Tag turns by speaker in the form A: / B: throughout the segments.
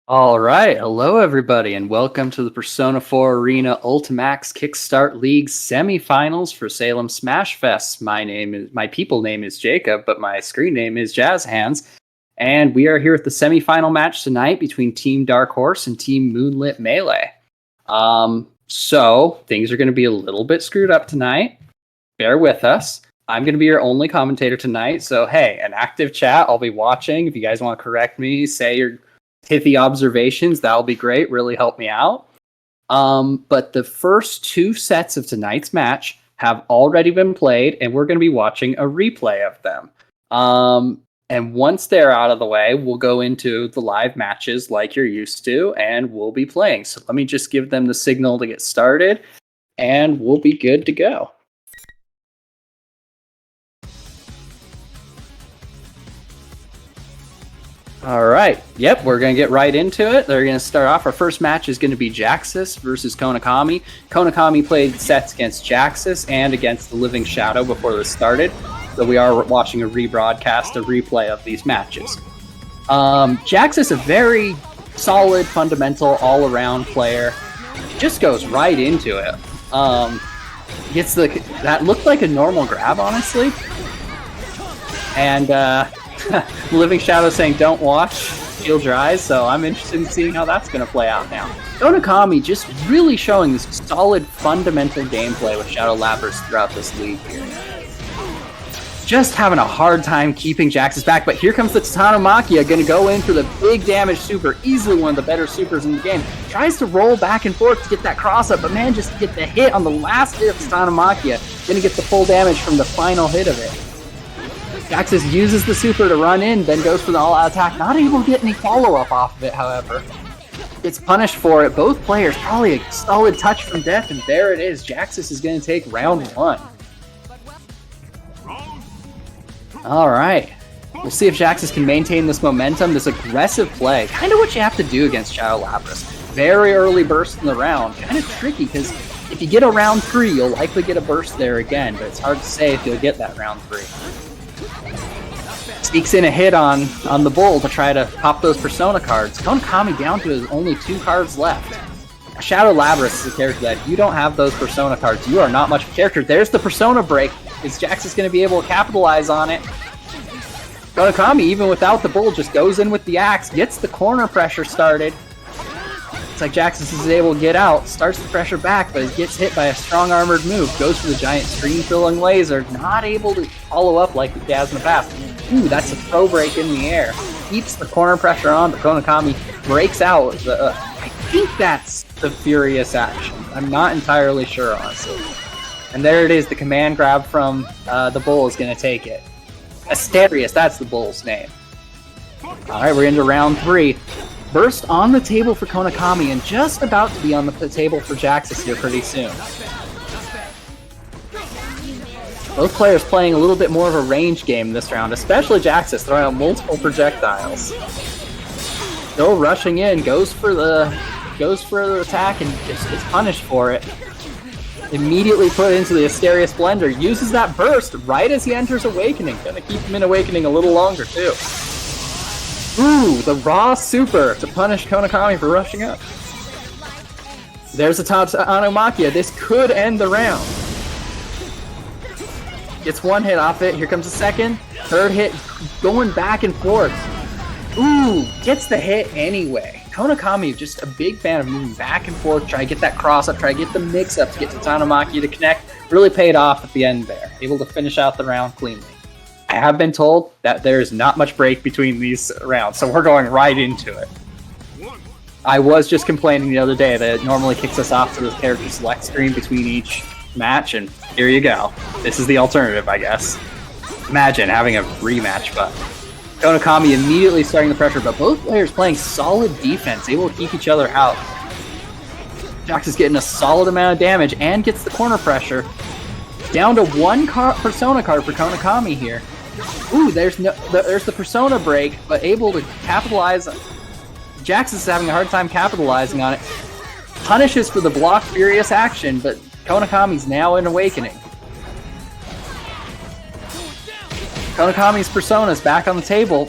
A: All right, hello everybody, and welcome to the Persona 4 Arena Ultimax Kickstart League semifinals for Salem Smashfests. My people name is Jacob, but my screen name is Jazz Hands, and we are here at the semifinal match tonight between Team Dark Horse and Team Moonlit Melee. So things are going to be a little bit screwed up tonight. Bear with us. I'm going to be your only commentator tonight, so hey, an active chat. I'll be watching. If you guys want to correct me, say your pithy observations, that'll be great. Really help me out. But the first two sets of tonight's match have already been played, and we're going to be watching a replay of them. And once they're out of the way, we'll go into the live matches like you're used to, and we'll be playing. So let me just give them the signal to get started, and we'll be good to go. All right. Yep, we're going to get right into it. They're going to start off. Our first match is going to be Jaxus versus Konakami. Konakami played sets against Jaxus and against the Living Shadow before this started. So we are watching a rebroadcast, a replay of these matches. Jaxus, a very solid, fundamental, all-around player. Just goes right into it. Gets that looked like a normal grab, honestly. And Living Shadow saying don't watch, shield your eyes, so I'm interested in seeing how that's going to play out now. Konakami just really showing this solid fundamental gameplay with Shadow Lapras throughout this league here. Just having a hard time keeping Jaxus back, but here comes the Titanomakia, going to go in for the big damage super, easily one of the better supers in the game. Tries to roll back and forth to get that cross up, but man, just to get the hit on the last hit of Titanomakia, going to get the full damage from the final hit of it. Jaxus uses the super to run in, then goes for the all-out attack. Not able to get any follow-up off of it, however. Gets punished for it. Both players, probably a solid touch from death, and there it is. Jaxus is going to take round one. All right. We'll see if Jaxus can maintain this momentum, this aggressive play. Kind of what you have to do against Shadow Lapras. Very early burst in the round. Kind of tricky, because if you get a round 3, you'll likely get a burst there again, but it's hard to say if you'll get that round 3. Sneaks in a hit on the bull to try to pop those Persona cards. Konakami down to his only 2 cards left. Shadow Lapras is a character that if you don't have those Persona cards, you are not much of a character. There's the Persona break. Is Jaxus going to be able to capitalize on it? Konakami, even without the bull, just goes in with the axe, gets the corner pressure started. It's like Jaxus is able to get out, starts the pressure back, but it gets hit by a strong armored move, goes for the giant screen-filling laser, not able to follow up like he has in the past. Ooh, that's a throw break in the air. Keeps the corner pressure on, but Konakami breaks out. I think that's the Furious action. I'm not entirely sure, honestly. And there it is, the command grab from the bull is going to take it. Asterius, that's the bull's name. Alright, we're into round 3. Burst on the table for Konakami, and just about to be on the table for Jaxus here pretty soon. Both players playing a little bit more of a range game this round, especially Jaxus, throwing out multiple projectiles. Still rushing in, goes for the attack and just gets punished for it. Immediately put into the Asterius Blender, uses that burst right as he enters Awakening. Gonna keep him in Awakening a little longer too. Ooh, the raw super to punish Konakami for rushing up. There's a Titanomakia. This could end the round. Gets one hit off it. Here comes a second. Third hit. Going back and forth. Ooh, gets the hit anyway. Konakami, just a big fan of moving back and forth. Try to get that cross up. Try to get the mix up to get Titanomakia to connect. Really paid off at the end there. Able to finish out the round cleanly. I have been told that there is not much break between these rounds, so we're going right into it. I was just complaining the other day that it normally kicks us off to the character select screen between each match, and here you go. This is the alternative, I guess. Imagine having a rematch, but Konakami immediately starting the pressure, but both players playing solid defense, able to keep each other out. Jax is getting a solid amount of damage and gets the corner pressure. Down to 1 Persona card for Konakami here. Ooh, there's the Persona break, but able to capitalize. Jaxus is having a hard time capitalizing on it. Punishes for the block Furious action, but Konakami's now in Awakening. Konakami's Persona is back on the table.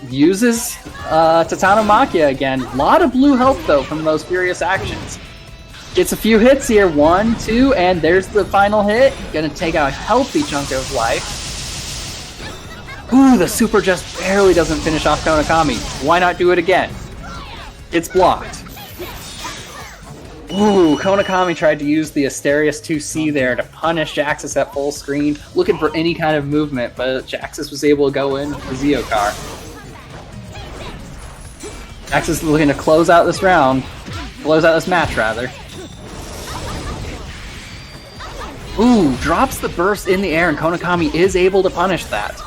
A: Uses Titanomakia again. A lot of blue health, though, from those furious actions. Gets a few hits here. 1, 2, and there's the final hit. Gonna take out a healthy chunk of life. Ooh, the super just barely doesn't finish off Konakami. Why not do it again? It's blocked. Ooh, Konakami tried to use the Asterius 2C there to punish Jaxus at full screen, looking for any kind of movement, but Jaxus was able to go in for Zeokar. Jaxus is looking to close out this match, rather. Ooh, drops the burst in the air, and Konakami is able to punish that.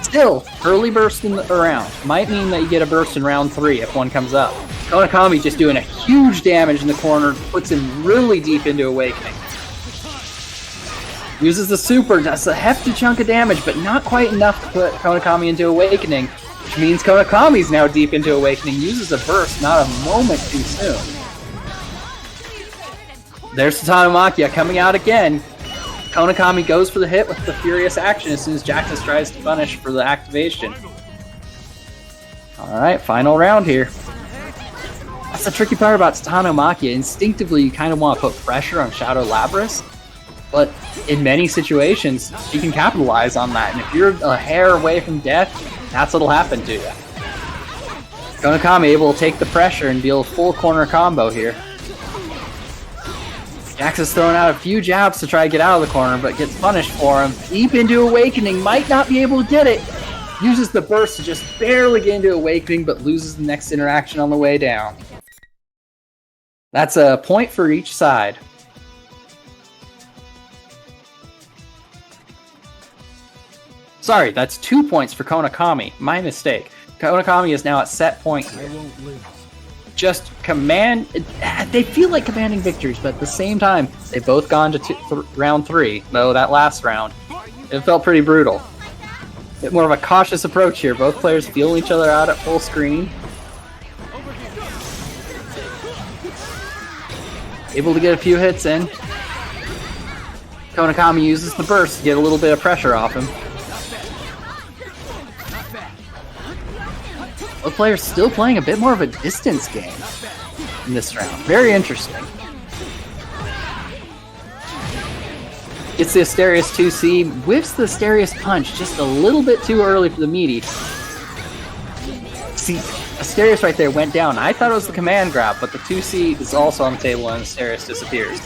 A: Still, early burst in the round. Might mean that you get a burst in round 3 if one comes up. Konakami just doing a huge damage in the corner, puts him really deep into Awakening. Uses the super, does a hefty chunk of damage, but not quite enough to put Konakami into Awakening, which means Konakami's now deep into Awakening, uses a burst not a moment too soon. There's Titanomakia coming out again. Konakami goes for the hit with the furious action as soon as Jaxus tries to punish for the activation. Alright, final round here. That's the tricky part about Titanomakia. Instinctively, you kind of want to put pressure on Shadow Labras, but in many situations, you can capitalize on that, and if you're a hair away from death, that's what'll happen to you. Konakami able to take the pressure and deal a full corner combo here. Jaxus throwing out a few jabs to try to get out of the corner, but gets punished for him. Deep into Awakening, might not be able to get it. Uses the burst to just barely get into Awakening, but loses the next interaction on the way down. That's a point for each side. Sorry, that's 2 points for Konakami. My mistake. Konakami is now at set point here. Just command... They feel like commanding victories, but at the same time, they've both gone to round 3, though that last round, it felt pretty brutal. A bit more of a cautious approach here. Both players feeling each other out at full screen. Able to get a few hits in. Konakami uses the burst to get a little bit of pressure off him. Both players still playing a bit more of a distance game in this round. Very interesting. Gets the Asterius 2C, whips the Asterius punch just a little bit too early for the meaty. See, Asterius right there went down. I thought it was the command grab, but the 2C is also on the table and Asterius disappears.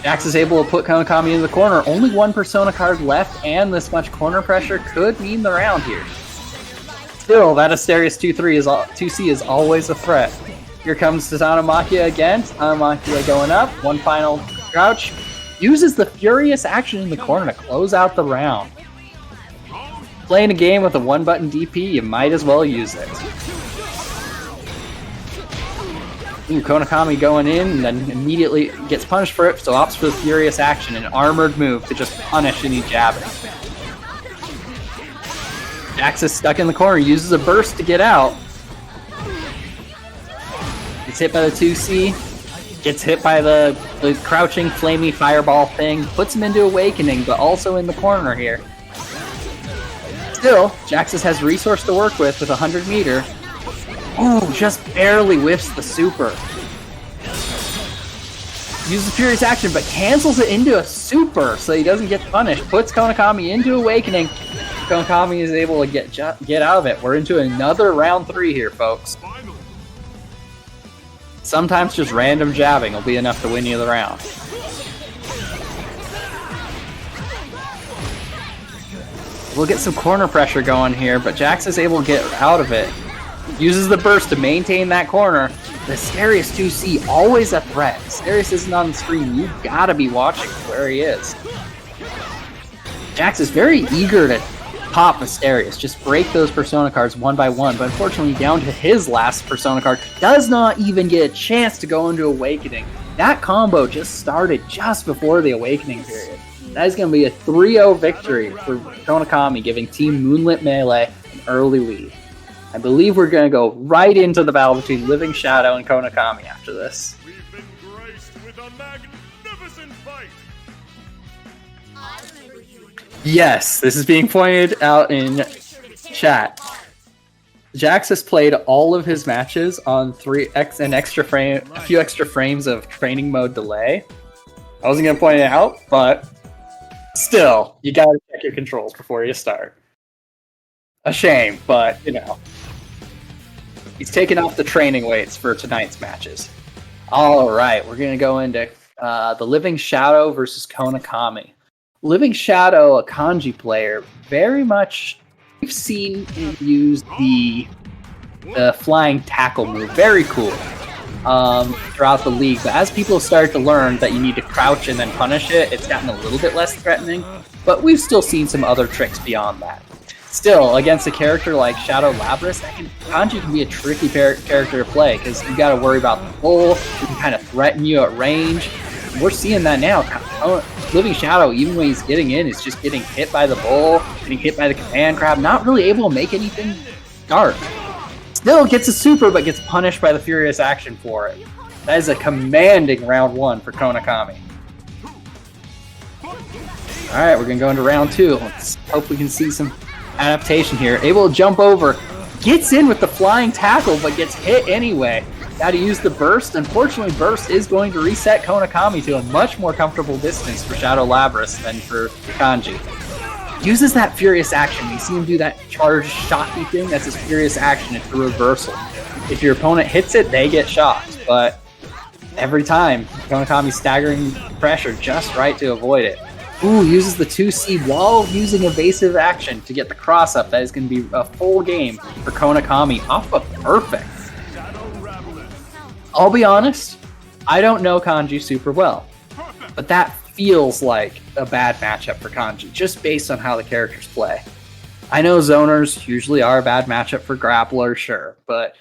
A: Jax is able to put Konakami in the corner. Only one Persona card left, and this much corner pressure could mean the round here. Still, that Asterius 2C is always a threat. Here comes Titanomakia again. Titanomakia going up. One final crouch. Uses the furious action in the corner to close out the round. Playing a game with a one-button DP, you might as well use it. Ooh, Konakami going in, and then immediately gets punished for it, so opts for the furious action, an armored move to just punish any jabbing. Jax is stuck in the corner, uses a burst to get out. Gets hit by the 2C. Gets hit by the crouching, flamey fireball thing. Puts him into Awakening, but also in the corner here. Still, Jaxus has resource to work with 100 meter. Ooh, just barely whiffs the super. Uses Furious Action, but cancels it into a super, so he doesn't get punished. Puts Konakami into Awakening. Konakami is able to get out of it. We're into another round 3 here, folks. Sometimes just random jabbing will be enough to win you the round. We'll get some corner pressure going here, but Jax is able to get out of it. Uses the burst to maintain that corner. The Asterius 2C, always a threat. Asterius isn't on the screen. You've got to be watching where he is. Jax is very eager to pop Asterius, just break those Persona cards one by one, but unfortunately down to his last Persona card, does not even get a chance to go into Awakening. That combo just started just before the Awakening period. That is going to be a 3-0 victory for Konakami, giving Team Moonlit Melee an early lead. I believe we're going to go right into the battle between Living Shadow and Konakami after this.
B: We've been graced with a magnificent fight.
A: Yes, this is being pointed out in chat. Jaxus played all of his matches on a few extra frames of training mode delay. I wasn't gonna point it out, but still, you gotta check your controls before you start. A shame, but you know. He's taking off the training weights for tonight's matches. Alright, we're gonna go into the Living Shadow versus Konakami. Living Shadow, a kanji player, very much we've seen him use the flying tackle move. Very cool throughout the league. But as people start to learn that you need to crouch and then punish it, it's gotten a little bit less threatening. But we've still seen some other tricks beyond that. Still, against a character like Shadow Labras, kanji can be a tricky character to play because you got to worry about the bull. He can kind of threaten you at range. We're seeing that now. Living Shadow, even when he's getting in, is just getting hit by the bull, getting hit by the command grab, not really able to make anything dark. Still gets a super, but gets punished by the Furious Action for it. That is a commanding round one for Konakami. Alright, we're going to go into round two. Let's hope we can see some adaptation here. Able to jump over, gets in with the flying tackle, but gets hit anyway. Got to use the burst. Unfortunately, burst is going to reset Konakami to a much more comfortable distance for Shadow Labras than for Kanji. Uses that Furious Action. You see him do that charge shocky thing. That's his Furious Action. It's a reversal. If your opponent hits it, they get shocked. But every time, Konakami's staggering pressure just right to avoid it. Ooh, uses the 2C while using evasive action to get the cross up. That is going to be a full game for Konakami off of perfect. I'll be honest, I don't know Kanji super well, but that feels like a bad matchup for Kanji, just based on how the characters play. I know zoners usually are a bad matchup for grapplers, sure, but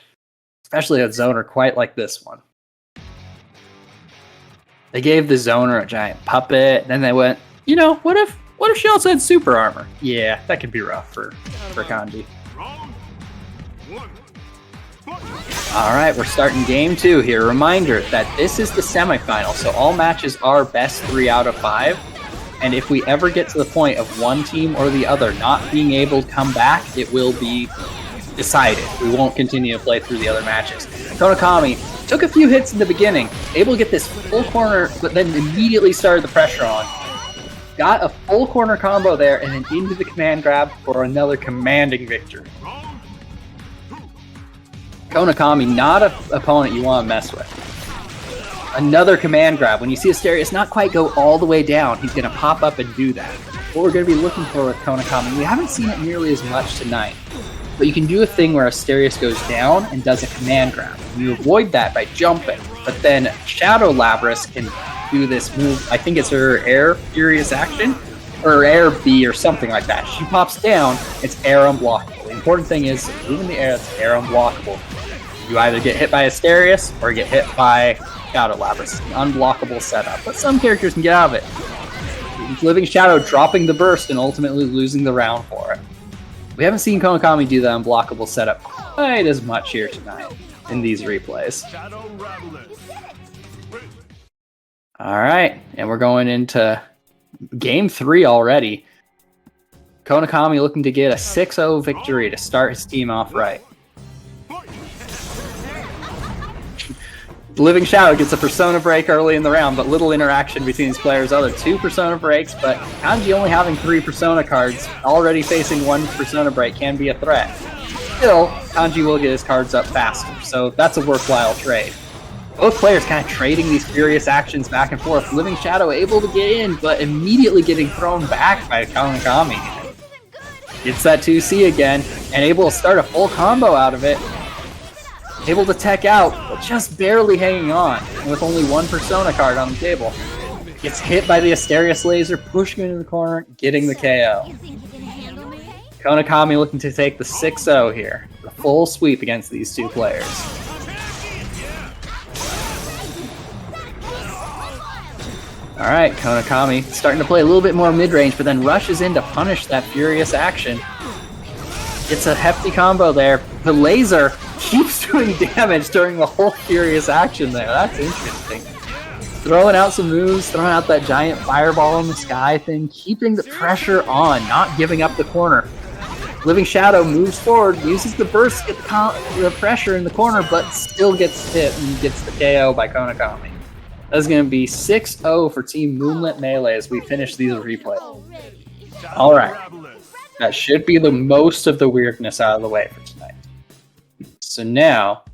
A: especially a zoner quite like this one. They gave the zoner a giant puppet, then they went, you know, what if she also had super armor? Yeah, that could be rough for Kanji. Alright, we're starting game 2 here. Reminder that this is the semifinal, so all matches are best 3 out of 5. And if we ever get to the point of one team or the other not being able to come back, it will be decided. We won't continue to play through the other matches. Konakami took a few hits in the beginning, able to get this full corner, but then immediately started the pressure on. Got a full corner combo there, and then into the command grab for another commanding victory. Konakami, not an opponent you want to mess with. Another command grab. When you see Asterius not quite go all the way down, he's going to pop up and do that. What we're going to be looking for with Konakami, we haven't seen it nearly as much tonight, but you can do a thing where Asterius goes down and does a command grab. You avoid that by jumping, but then Shadow Labras can do this move. I think it's her Air Furious Action, or Air B or something like that. She pops down, it's air unblockable. The important thing is, move in the air, it's air unblockable. You either get hit by Asterius or get hit by Shadow Labras. An unblockable setup, but some characters can get out of it. Living Shadow dropping the burst and ultimately losing the round for it. We haven't seen Konakami do the unblockable setup quite as much here tonight in these replays. Alright, and we're going into game 3 already. Konakami looking to get a 6-0 victory to start his team off right. Living Shadow gets a Persona break early in the round, but little interaction between these players. Other 2 Persona breaks, but Kanji only having 3 Persona cards, already facing 1 Persona break can be a threat. Still, Kanji will get his cards up faster, so that's a worthwhile trade. Both players kind of trading these furious actions back and forth. Living Shadow able to get in, but immediately getting thrown back by Konakami. Gets that 2C again, and able to start a full combo out of it. Able to tech out, but just barely hanging on, with only 1 Persona card on the table. Gets hit by the Asterius laser, pushing into the corner, getting the KO. Konakami looking to take the 6-0 here. The full sweep against these 2 players. Alright, Konakami starting to play a little bit more mid-range, but then rushes in to punish that furious action. Gets a hefty combo there. The laser keeps doing damage during the whole furious action there. That's interesting. Throwing out some moves, throwing out that giant fireball in the sky thing, keeping the pressure on, not giving up the corner. Living Shadow moves forward, uses the burst to get the pressure in the corner, but still gets hit and gets the KO by Konakami. That's going to be 6-0 for Team Moonlit Melee as we finish these replays. Alright. That should be the most of the weirdness out of the way for tonight. So now,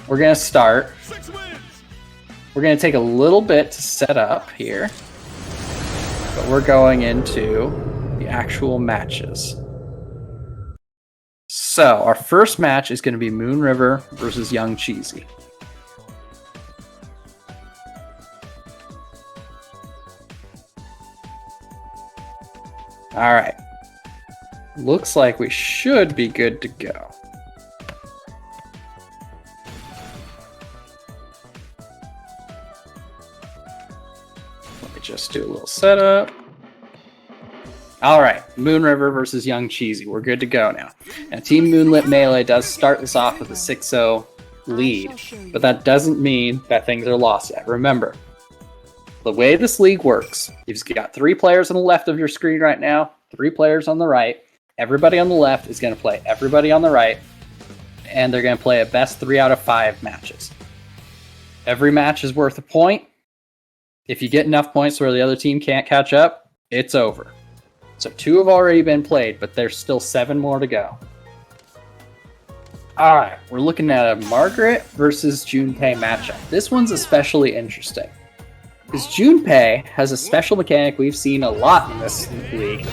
A: we're going to start. We're going to take a little bit to set up here. But we're going into the actual matches. So, our first match is going to be Moon River versus Young Cheesy. Alright. Looks like we should be good to go. Let me just do a little setup. Alright, Moon River versus Young Cheesy. We're good to go now. Now, Team Moonlit Melee does start this off with a 6-0 lead, but that doesn't mean that things are lost yet. Remember, the way this league works, you've got 3 players on the left of your screen right now, 3 players on the right. Everybody on the left is going to play everybody on the right, and they're going to play a best 3 out of 5 matches. Every match is worth a point. If you get enough points where the other team can't catch up, it's over. So 2 have already been played, but there's still 7 more to go. Alright, we're looking at a Margaret versus Junpei matchup. This one's especially interesting, because Junpei has a special mechanic we've seen a lot in this league,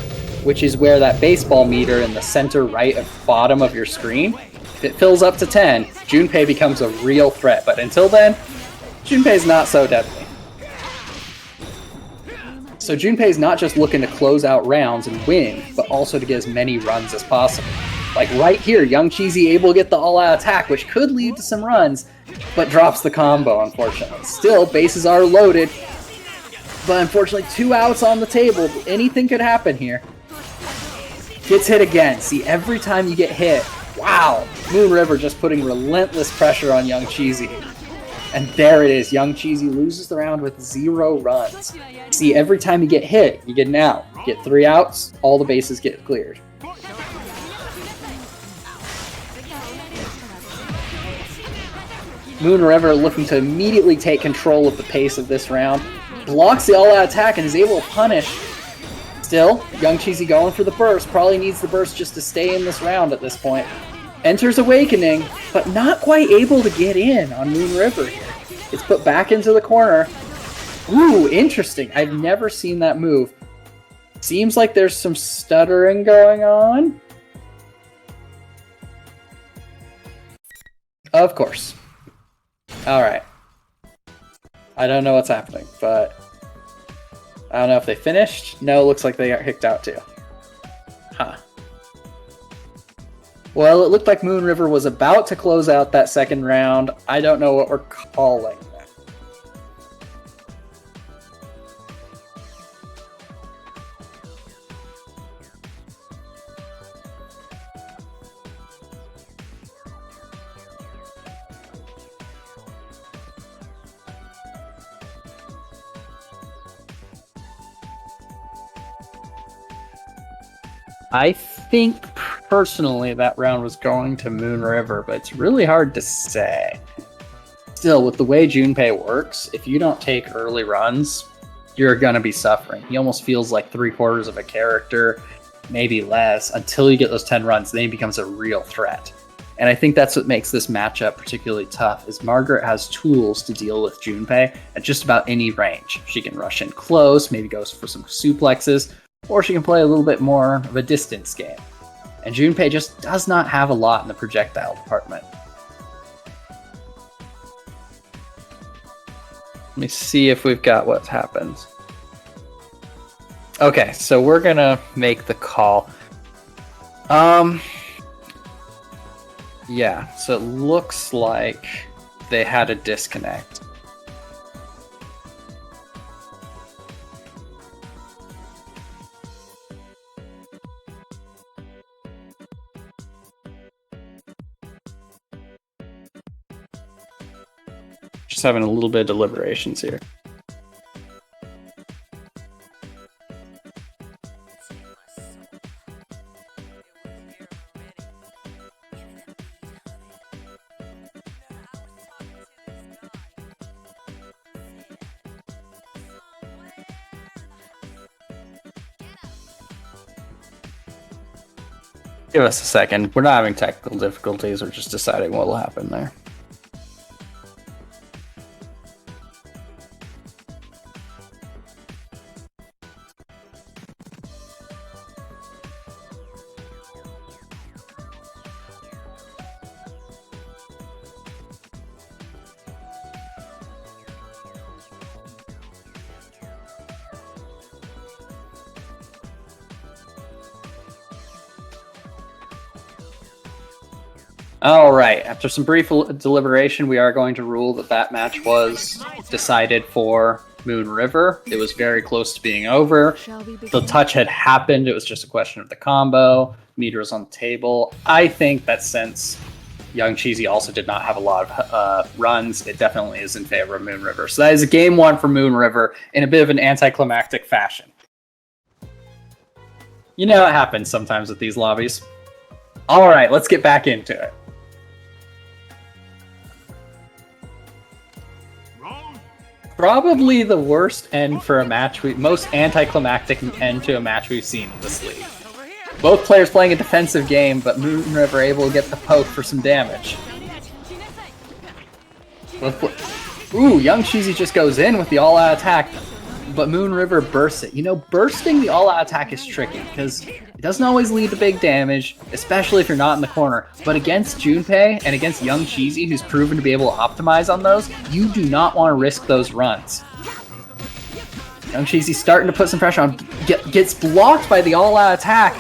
A: which is where that baseball meter in the center right of bottom of your screen, if it fills up to 10, Junpei becomes a real threat. But until then, Junpei's not so deadly. So Junpei's not just looking to close out rounds and win, but also to get as many runs as possible. Like right here, Young Cheesy able to get the all-out attack, which could lead to some runs, but drops the combo, unfortunately. Still, bases are loaded, but unfortunately 2 outs on the table. Anything could happen here. Gets hit again. See, every time you get hit, wow, Moon River just putting relentless pressure on Young Cheesy. And there it is. Young Cheesy loses the round with 0 runs. See, every time you get hit, you get an out. Get 3 outs, all the bases get cleared. Moon River looking to immediately take control of the pace of this round. Blocks the all-out attack and is able to punish. Still, Young Cheesy going for the burst. Probably needs the burst just to stay in this round at this point. Enters Awakening, but not quite able to get in on Moon River here. It's put back into the corner. Ooh, interesting. I've never seen that move. Seems like there's some stuttering going on. Of course. Alright. I don't know what's happening, but I don't know if they finished. No, looks like they got kicked out too. Huh. Well, it looked like Moon River was about to close out that second round. I don't know what we're calling that. I think personally that round was going to Moon River, but it's really hard to say. Still, with the way Junpei works, if you don't take early runs, you're going to be suffering. He almost feels like 3/4 of a character, maybe less, until you get those 10 runs. Then he becomes a real threat. And I think that's what makes this matchup particularly tough, is Margaret has tools to deal with Junpei at just about any range. She can rush in close, maybe goes for some suplexes, or she can play a little bit more of a distance game. And Junpei just does not have a lot in the projectile department. Let me see if we've got what happens. Okay, so we're gonna make the call. Yeah, so it looks like they had a disconnect. Just having a little bit of deliberations here. Give us a second. We're not having technical difficulties. We're just deciding what will happen there. All right, after some brief deliberation, we are going to rule that that match was decided for Moon River. It was very close to being over. The touch had happened. It was just a question of the combo. Meter was on the table. I think that since Young Cheesy also did not have a lot of runs, it definitely is in favor of Moon River. So that is a game one for Moon River in a bit of an anticlimactic fashion. You know, it happens sometimes with these lobbies. All right, let's get back into it. Probably the worst end for a match, most anticlimactic end to a match we've seen in this league. Both players playing a defensive game, but Moon River able to get the poke for some damage. Ooh, Young Cheesy just goes in with the all-out attack, but Moon River bursts it. You know, bursting the all-out attack is tricky, because it doesn't always lead to big damage, especially if you're not in the corner. But against Junpei and against Young Cheesy, who's proven to be able to optimize on those, you do not want to risk those runs. Young Cheesy starting to put some pressure on, gets blocked by the all-out attack.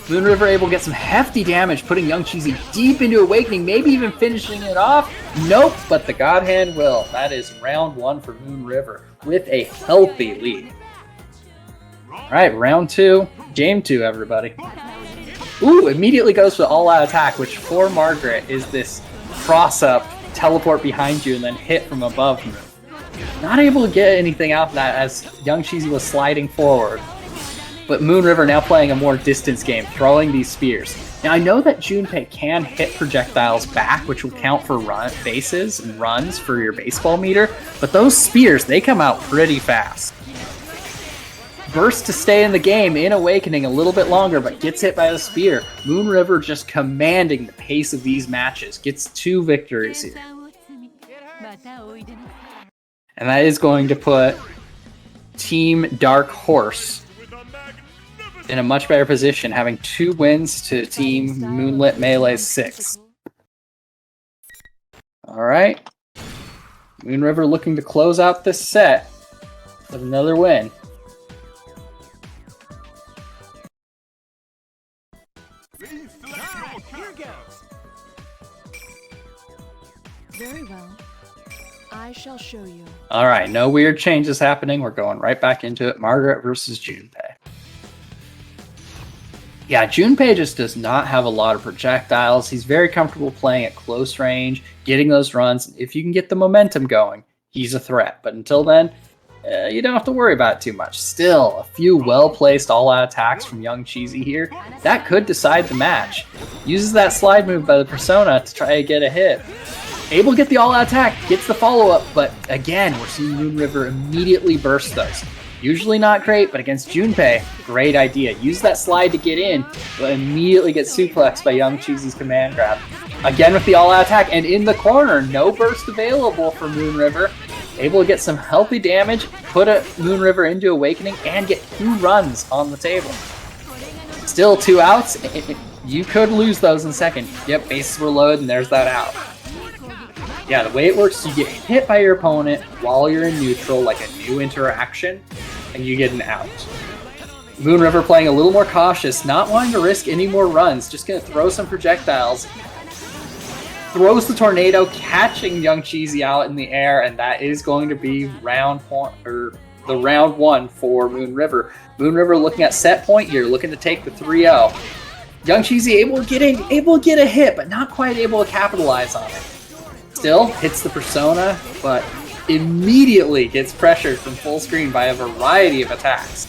A: Moon River able to get some hefty damage, putting Young Cheesy deep into Awakening, maybe even finishing it off. Nope, but the God Hand will. That is round one for Moon River with a healthy lead. Alright, round two, game two, everybody. Ooh, immediately goes for the all-out attack, which for Margaret is this cross-up, teleport behind you, and then hit from above move. Not able to get anything out of that as Young Cheesy was sliding forward. But Moon River now playing a more distance game, throwing these spears. Now I know that Junpei can hit projectiles back, which will count for bases and runs for your baseball meter, but those spears, they come out pretty fast. Burst to stay in the game in Awakening a little bit longer, but gets hit by the spear. Moon River just commanding the pace of these matches. Gets 2 victories here. And that is going to put Team Dark Horse in a much better position, having 2 wins to Team Moonlit Melee's 6. Alright. Moon River looking to close out this set with another win.
C: Very well. I shall show you.
A: Alright, no weird changes happening. We're going right back into it. Margaret versus Junpei. Yeah, Junpei just does not have a lot of projectiles. He's very comfortable playing at close range, getting those runs. If you can get the momentum going, he's a threat. But until then, you don't have to worry about it too much. Still, a few well-placed all-out attacks from Young Cheesy here. That could decide the match. Uses that slide move by the Persona to try to get a hit. Able to get the all-out attack, gets the follow-up, but again, we're seeing Moon River immediately burst those. Usually not great, but against Junpei, great idea. Use that slide to get in, but immediately get suplexed by Young Cheesy's command grab. Again with the all-out attack, and in the corner, no burst available for Moon River. Able to get some healthy damage, put a Moon River into Awakening, and get 2 runs on the table. Still 2 outs. You could lose those in second. Yep, bases were loaded, and there's that out. Yeah, the way it works, you get hit by your opponent while you're in neutral, like a new interaction, and you get an out. Moon River playing a little more cautious, not wanting to risk any more runs, just going to throw some projectiles. Throws the tornado, catching Young Cheesy out in the air, and that is going to be round 1 for Moon River. Moon River looking at set point here, looking to take the 3-0. Young Cheesy able to get a hit, but not quite able to capitalize on it. Still hits the Persona, but immediately gets pressured from full screen by a variety of attacks.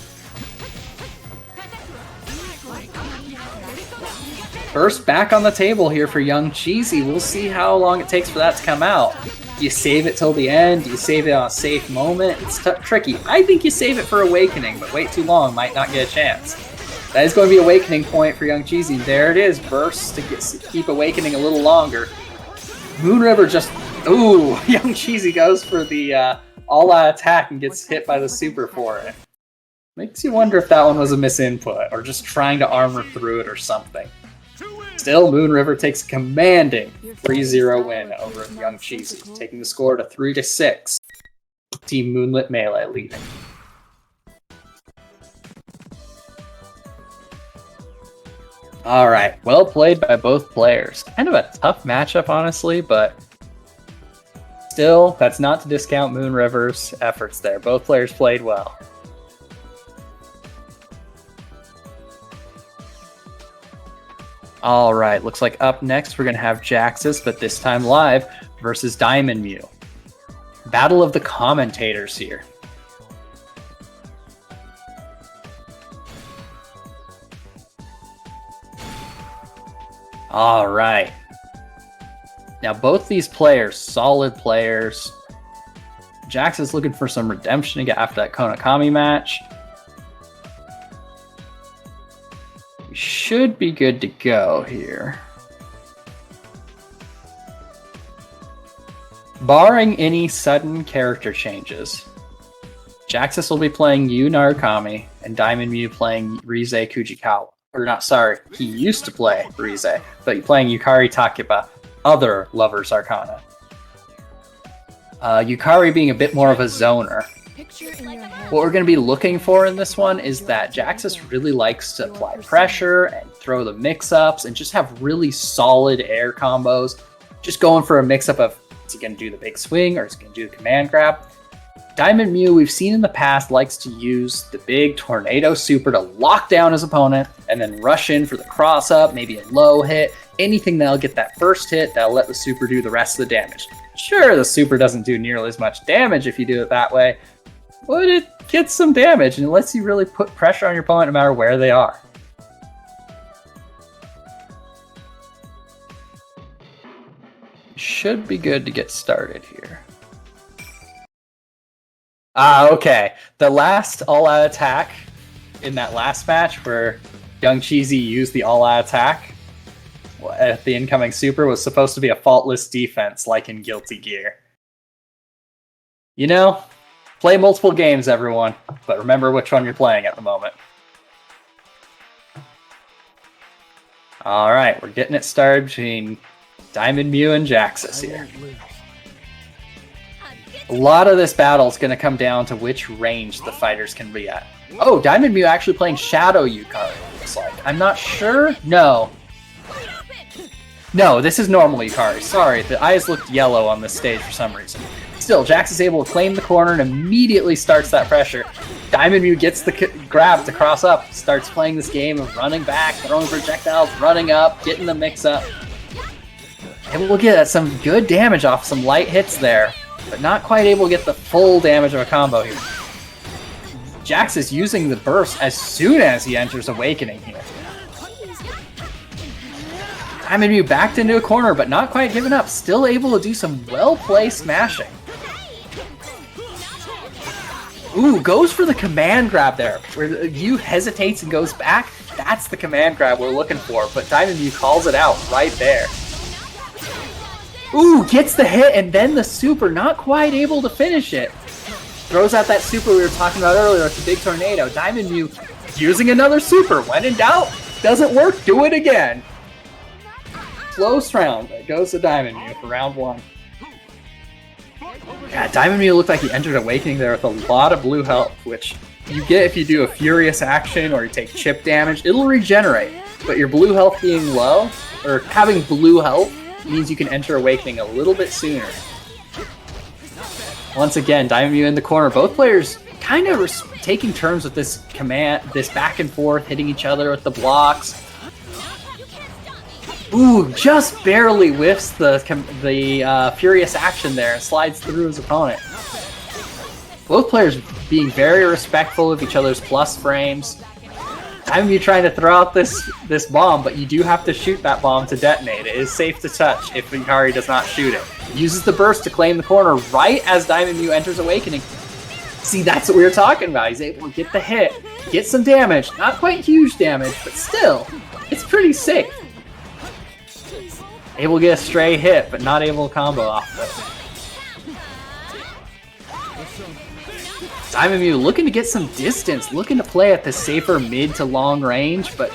A: First back on the table here for Young Cheesy. We'll see how long it takes for that to come out. Do you save it till the end? Do you save it on a safe moment? It's tricky. I think you save it for Awakening, but wait too long, might not get a chance. That is going to be Awakening point for Young Cheesy. There it is. Burst to keep Awakening a little longer. Moon River just... Ooh, Young Cheesy goes for the all-out attack and gets hit by the super for it. Makes you wonder if that one was a misinput, or just trying to armor through it or something. Still, Moon River takes a commanding 3-0 win over Young Cheesy, taking the score to 3-6. Team Moonlit Melee leading. Alright, well played by both players. Kind of a tough matchup, honestly, but still, that's not to discount Moon River's efforts there. Both players played well. Alright, looks like up next we're going to have Jaxus, but this time live, versus Diamond Mew. Battle of the commentators here. Alright. Now both these players, solid players. Jaxus looking for some redemption to get after that Konakami match. We should be good to go here. Barring any sudden character changes, Jaxus will be playing Yu Narukami and Diamond Mew playing Rize Kujikawa. Or not, sorry, he used to play Rize, but he's playing Yukari Takiba, other Lover's Arcana. Yukari being a bit more of a zoner. What we're going to be looking for in this one is that Jaxus really likes to apply pressure and throw the mix-ups and just have really solid air combos. Just going for a mix-up of, is he going to do the big swing or is he going to do the command grab? Diamond Mew, we've seen in the past, likes to use the big Tornado Super to lock down his opponent and then rush in for the cross-up, maybe a low hit, anything that'll get that first hit that'll let the Super do the rest of the damage. Sure, the Super doesn't do nearly as much damage if you do it that way, but it gets some damage and it lets you really put pressure on your opponent no matter where they are. Should be good to get started here. Okay. The last all-out attack in that last match where Young Cheesy used the all-out attack at the incoming super was supposed to be a faultless defense like in Guilty Gear. You know, play multiple games, everyone, but remember which one you're playing at the moment. Alright, we're getting it started between Diamond Mew and Jaxus here. A lot of this battle is going to come down to which range the fighters can be at. Oh, Diamond Mew actually playing Shadow Yukari, it looks like. I'm not sure. No. No, this is normal Yukari. Sorry, the eyes looked yellow on this stage for some reason. Still, Jax is able to claim the corner and immediately starts that pressure. Diamond Mew gets the grab to cross up, starts playing this game of running back, throwing projectiles, running up, getting the mix-up. And we'll get some good damage off some light hits there, but not quite able to get the full damage of a combo here. Jax is using the burst as soon as he enters Awakening here. Diamond Mew backed into a corner, but not quite giving up. Still able to do some well-play smashing. Ooh, goes for the command grab there, where Mew hesitates and goes back. That's the command grab we're looking for, but Diamond Mew calls it out right there. Ooh, gets the hit, and then the super, not quite able to finish it. Throws out that super we were talking about earlier with the big tornado. Diamond Mew using another super. When in doubt, doesn't work, do it again. Close round. It goes to Diamond Mew for round one. Yeah, Diamond Mew looked like he entered Awakening there with a lot of blue health, which you get if you do a furious action or you take chip damage. It'll regenerate, but your blue health being low, or having blue health, means you can enter Awakening a little bit sooner. Once again, Diamond Mew in the corner. Both players kind of taking turns with this command, this back and forth, hitting each other with the blocks. Ooh, just barely whiffs the furious action there and slides through his opponent. Both players being very respectful of each other's plus frames. Diamond Mew trying to throw out this bomb, but you do have to shoot that bomb to detonate. It is safe to touch if Yukari does not shoot it. Uses the burst to claim the corner right as Diamond Mew enters Awakening. See, that's what we were talking about. He's able to get the hit, Gets some damage. Not quite huge damage, but still, it's pretty safe. Able to get a stray hit, but not able to combo off of it. Diamond Mew looking to get some distance, looking to play at the safer mid to long range, but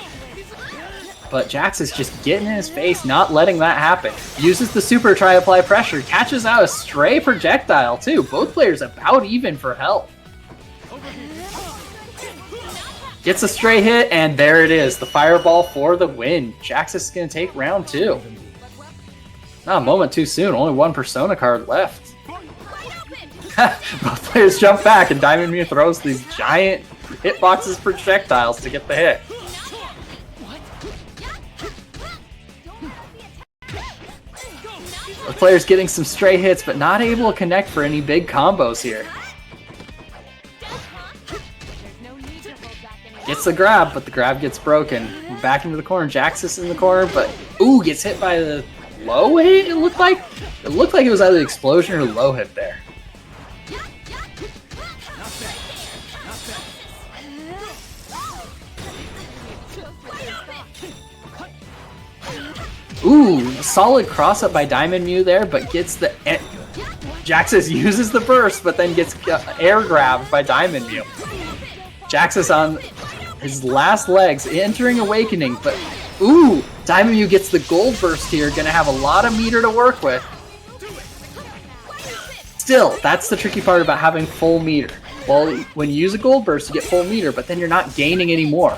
A: Jax is just getting in his face, not letting that happen. Uses the super to try to apply pressure, catches out a stray projectile too. Both players about even for health. Gets a stray hit, and there it is. The fireball for the win. Jax is going to take round 2. Not a moment too soon, only one Persona card left. Both players jump back, and Diamond Mew throws these giant hitboxes projectiles to get the hit. The player's getting some stray hits, but not able to connect for any big combos here. Gets the grab, but the grab gets broken. We're back into the corner. Jax is in the corner, but ooh, gets hit by the low hit. It looked like it was either the explosion or low hit there. Ooh, a solid cross up by Diamond Mew there, but gets the... Jaxus uses the burst, but then gets air grabbed by Diamond Mew. Jaxus on his last legs, entering Awakening, but ooh, Diamond Mew gets the gold burst here, gonna have a lot of meter to work with. Still, that's the tricky part about having full meter. Well, when you use a gold burst, you get full meter, but then you're not gaining any more.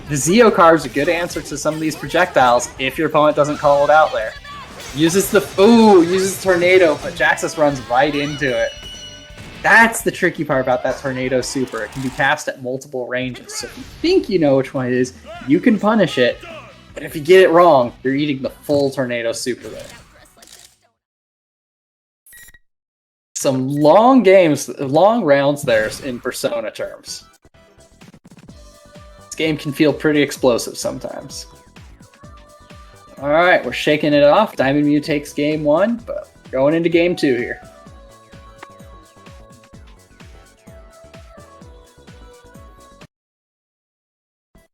A: The Zeo card is a good answer to some of these projectiles if your opponent doesn't call it out there. Uses the tornado, but Jaxus runs right into it. That's the tricky part about that tornado super. It can be cast at multiple ranges. So if you think you know which one it is, you can punish it. But if you get it wrong, you're eating the full tornado super there. Some long games, long rounds there in Persona terms. This game can feel pretty explosive sometimes. Alright, we're shaking it off. Diamond Mew takes game 1, but we're going into game 2 here.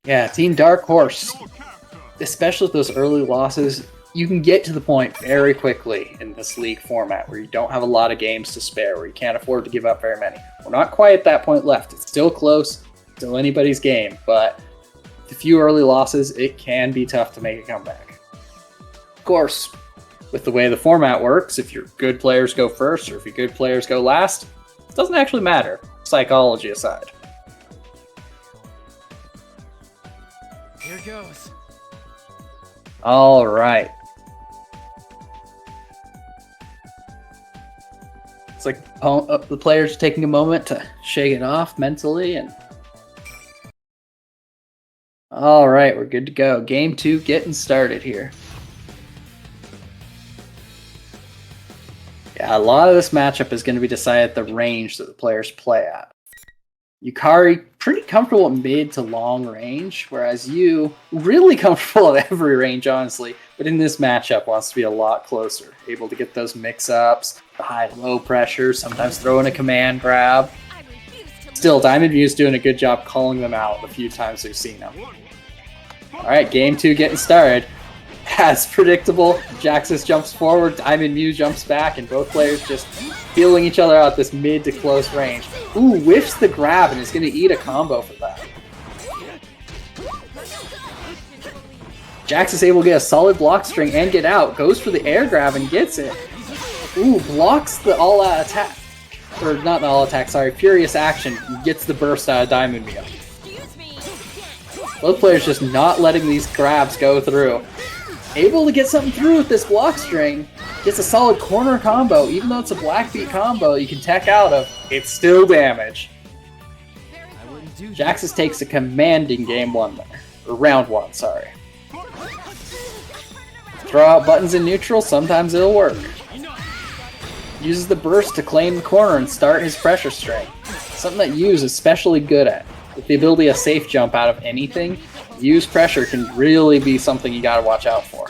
A: Yeah, Team Dark Horse. Especially with those early losses, you can get to the point very quickly in this league format where you don't have a lot of games to spare, where you can't afford to give up very many. We're not quite at that point left. It's still close, still anybody's game, but with a few early losses, it can be tough to make a comeback. Of course, with the way the format works, if your good players go first or if your good players go last, it doesn't actually matter, psychology aside.
D: Here goes.
A: All right. It's like the players taking a moment to shake it off mentally, and all right, we're good to go. Game 2 getting started here. Yeah, a lot of this matchup is going to be decided at the range that the players play at. Yukari, pretty comfortable at mid to long range, whereas you, really comfortable at every range, honestly, but in this matchup wants to be a lot closer. Able to get those mix-ups, the high-low pressure, sometimes throw in a command grab. Still, Diamond Mew's doing a good job calling them out the few times we've seen them. Alright, game 2 getting started. As predictable, Jaxus jumps forward, Diamond Mew jumps back, and both players just feeling each other out this mid to close range. Ooh, whiffs the grab and is going to eat a combo for that. Jax is able to get a solid block string and get out, goes for the air grab and gets it. Ooh, blocks the all-out attack. Or not the all-attack, sorry, furious action. Gets the burst out of Diamond Mew. Both players just not letting these grabs go through. Able to get something through with this block string. Gets a solid corner combo. Even though it's a black beat combo you can tech out of, it's still damage. Jaxus takes a commanding game 1 there. Or round 1, sorry. Throw out buttons in neutral, sometimes it'll work. Uses the burst to claim the corner and start his pressure string. Something that Yu's especially good at. With the ability of safe jump out of anything, Yu's pressure can really be something you gotta watch out for.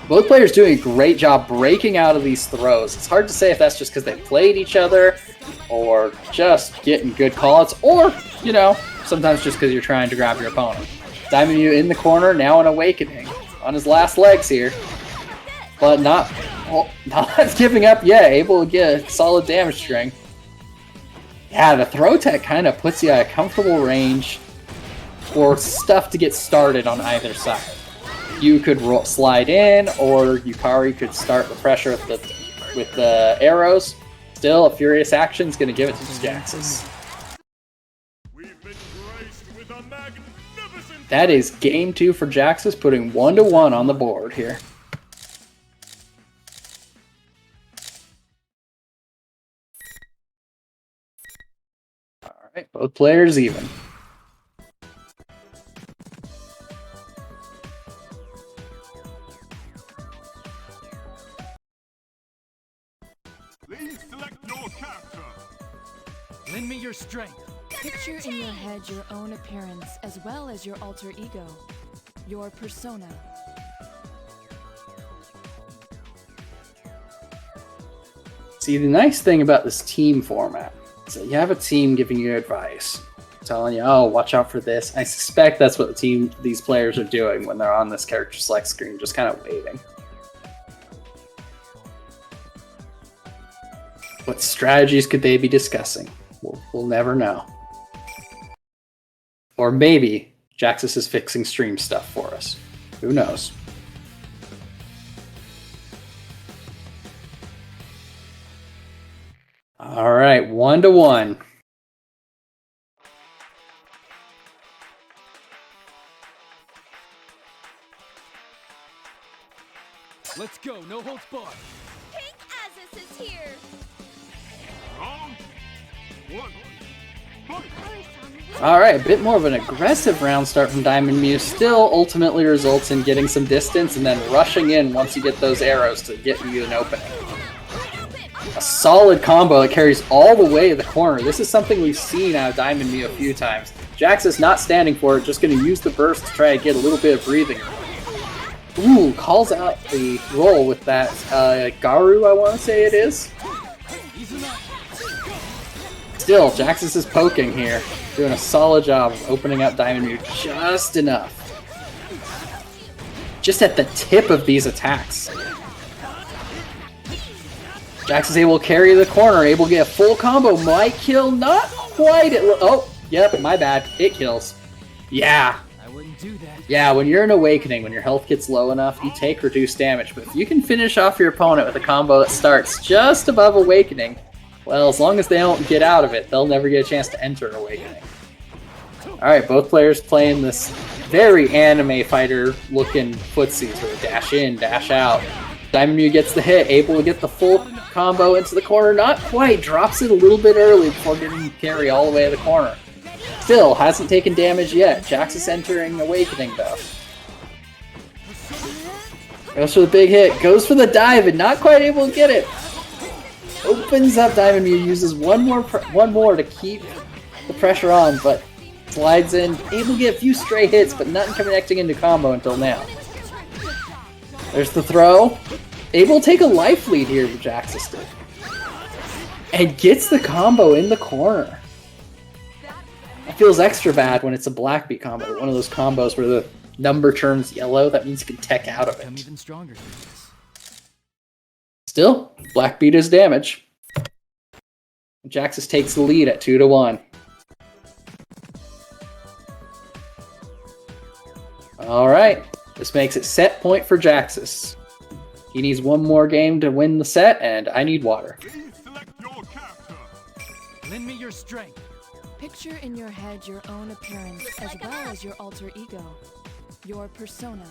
A: Both players doing a great job breaking out of these throws. It's hard to say if that's just because they played each other, or just getting good callouts, or, you know, sometimes just because you're trying to grab your opponent. Diamond Mew in the corner, now an Awakening on his last legs here, but not giving up yet, able to get a solid damage string. Yeah, the throw tech kind of puts you at a comfortable range for stuff to get started on either side. You could slide in, or Yukari could start the pressure with the arrows. Still, a Furious Action is going to give it to Jaxus.
B: We've been graced with a magnificent
A: That is game 2 for Jaxus, putting 1-1 on the board here. All right, both players even.
B: Please select your character.
D: Lend me your strength.
C: Picture in your head your own appearance as well as your alter ego, your persona.
A: See, the nice thing about this team format is that you have a team giving you advice, telling you, oh, watch out for this. I suspect that's what these players are doing when they're on this character select screen, just kind of waiting. What strategies could they be discussing? We'll never know. Or maybe Jaxus is fixing stream stuff for us. Who knows? All right, 1-1.
D: Let's go, no holds barred.
E: Pink Azus is here.
B: Round 1. Fight.
A: All right, a bit more of an aggressive round start from Diamond Mew. Still ultimately results in getting some distance and then rushing in once you get those arrows to get you an opening. A solid combo that carries all the way to the corner. This is something we've seen out of Diamond Mew a few times. Jaxus not standing for it, just going to use the burst to try to get a little bit of breathing. Ooh, calls out the roll with that Garu, I want to say it is. Still, Jaxus is poking here, doing a solid job of opening up Diamond Mew just enough. Just at the tip of these attacks. Jaxus able to carry the corner, able to get a full combo, might kill, not quite. Oh, yep, my bad, it kills. Yeah.
D: I wouldn't do that.
A: Yeah, when you're in Awakening, when your health gets low enough, you take reduced damage. But if you can finish off your opponent with a combo that starts just above Awakening, well, as long as they don't get out of it, they'll never get a chance to enter Awakening. Alright, both players playing this very anime fighter-looking footsies where they dash in, dash out. Diamond Mew gets the hit, able to get the full combo into the corner. Not quite, drops it a little bit early before getting the carry all the way to the corner. Still, hasn't taken damage yet. Jaxus entering Awakening, though. Goes for the big hit, goes for the dive, and not quite able to get it. Opens up Diamond Mew, uses one more to keep the pressure on, but slides in, able to get a few stray hits, but nothing connecting into combo until now. There's the throw. Able to take a life lead here with Jaxus did. And gets the combo in the corner. It feels extra bad when it's a black beat combo, one of those combos where the number turns yellow, that means you can tech out of
D: I'm
A: it.
D: even stronger through this.
A: Still, black beat is damage. Jaxus takes the lead at 2-1. Alright, this makes it set point for Jaxus. He needs one more game to win the set, and I need water.
B: Please select your character.
D: Lend me your strength.
C: Picture in your head your own appearance as well as your alter ego, your persona.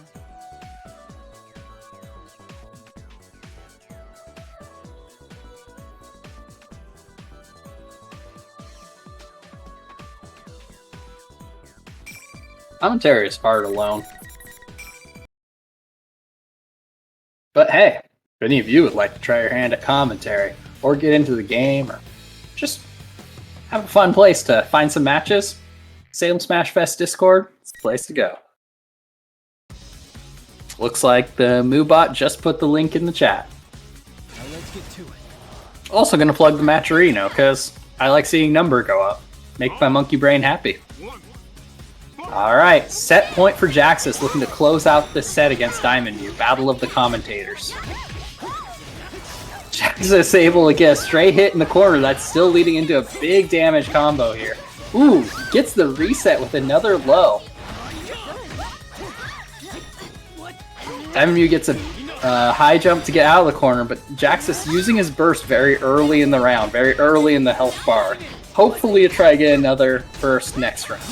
A: Commentary is hard alone. But hey, if any of you would like to try your hand at commentary, or get into the game, or just have a fun place to find some matches, Salem Smashfests Discord is the place to go. Looks like the MooBot just put the link in the chat.
D: Now let's get to it.
A: Also gonna plug the Matcherino, because I like seeing number go up. Make my monkey brain happy. Alright, set point for Jaxus, looking to close out this set against Diamond Mew. Battle of the commentators. Jaxus able to get a straight hit in the corner. That's still leading into a big damage combo here. Ooh, gets the reset with another low. Diamond Mew gets a high jump to get out of the corner, but Jaxus using his burst very early in the round, very early in the health bar. Hopefully to try to get another burst next round.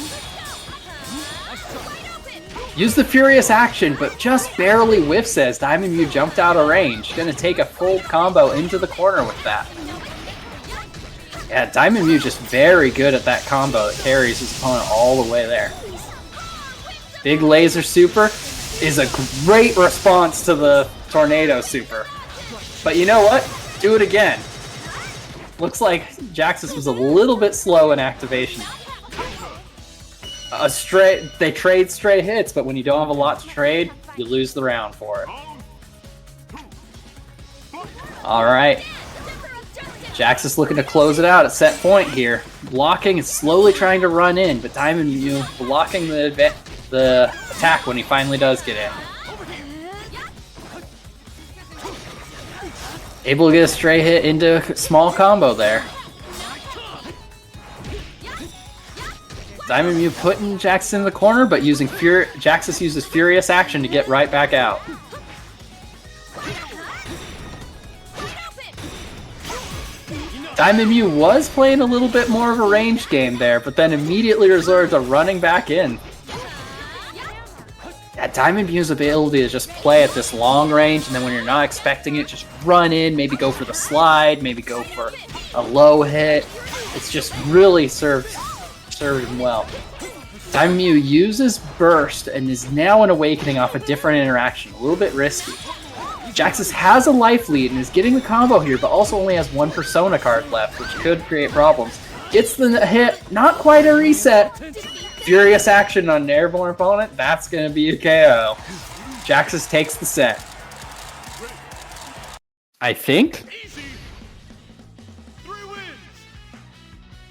A: Use the Furious action, but just barely whiffs as Diamond Mew jumped out of range. Gonna take a full combo into the corner with that. Yeah, Diamond Mew just very good at that combo that carries his opponent all the way there. Big Laser Super is a great response to the Tornado Super. But you know what? Do it again. Looks like Jaxus was a little bit slow in activation. They trade stray hits, but when you don't have a lot to trade, you lose the round for it. Alright. Jaxus looking to close it out at set point here. Blocking and slowly trying to run in, but Diamond Mew blocking the attack when he finally does get in. Able to get a stray hit into a small combo there. Diamond Mew putting Jaxus in the corner, but using Jaxus uses Furious action to get right back out. Diamond Mew was playing a little bit more of a ranged game there, but then immediately resorted to running back in. Yeah, Diamond Mew's ability to just play at this long range, and then when you're not expecting it, just run in, maybe go for the slide, maybe go for a low hit. It's just really served him well. Diamond Mew uses Burst and is now an Awakening off a different interaction. A little bit risky. Jaxus has a life lead and is getting the combo here, but also only has one Persona card left, which could create problems. Gets the hit, not quite a reset. Furious action on an airborne opponent, that's going to be a KO. Jaxus takes the set. I think?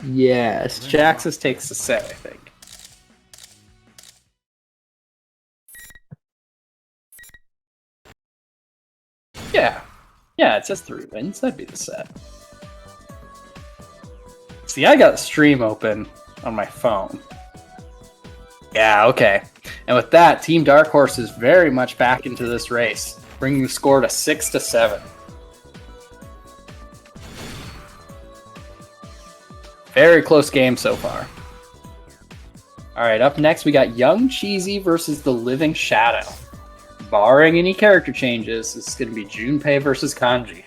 A: Yes, Jaxus takes the set, I think. Yeah, it says 3 wins. That'd be the set. See, I got the stream open on my phone. Yeah, okay. And with that, Team Dark Horse is very much back into this race, bringing the score to 6-7. Very close game so far. Alright, up next we got Young Cheesy versus the Living Shadow. Barring any character changes, this is going to be Junpei versus Kanji.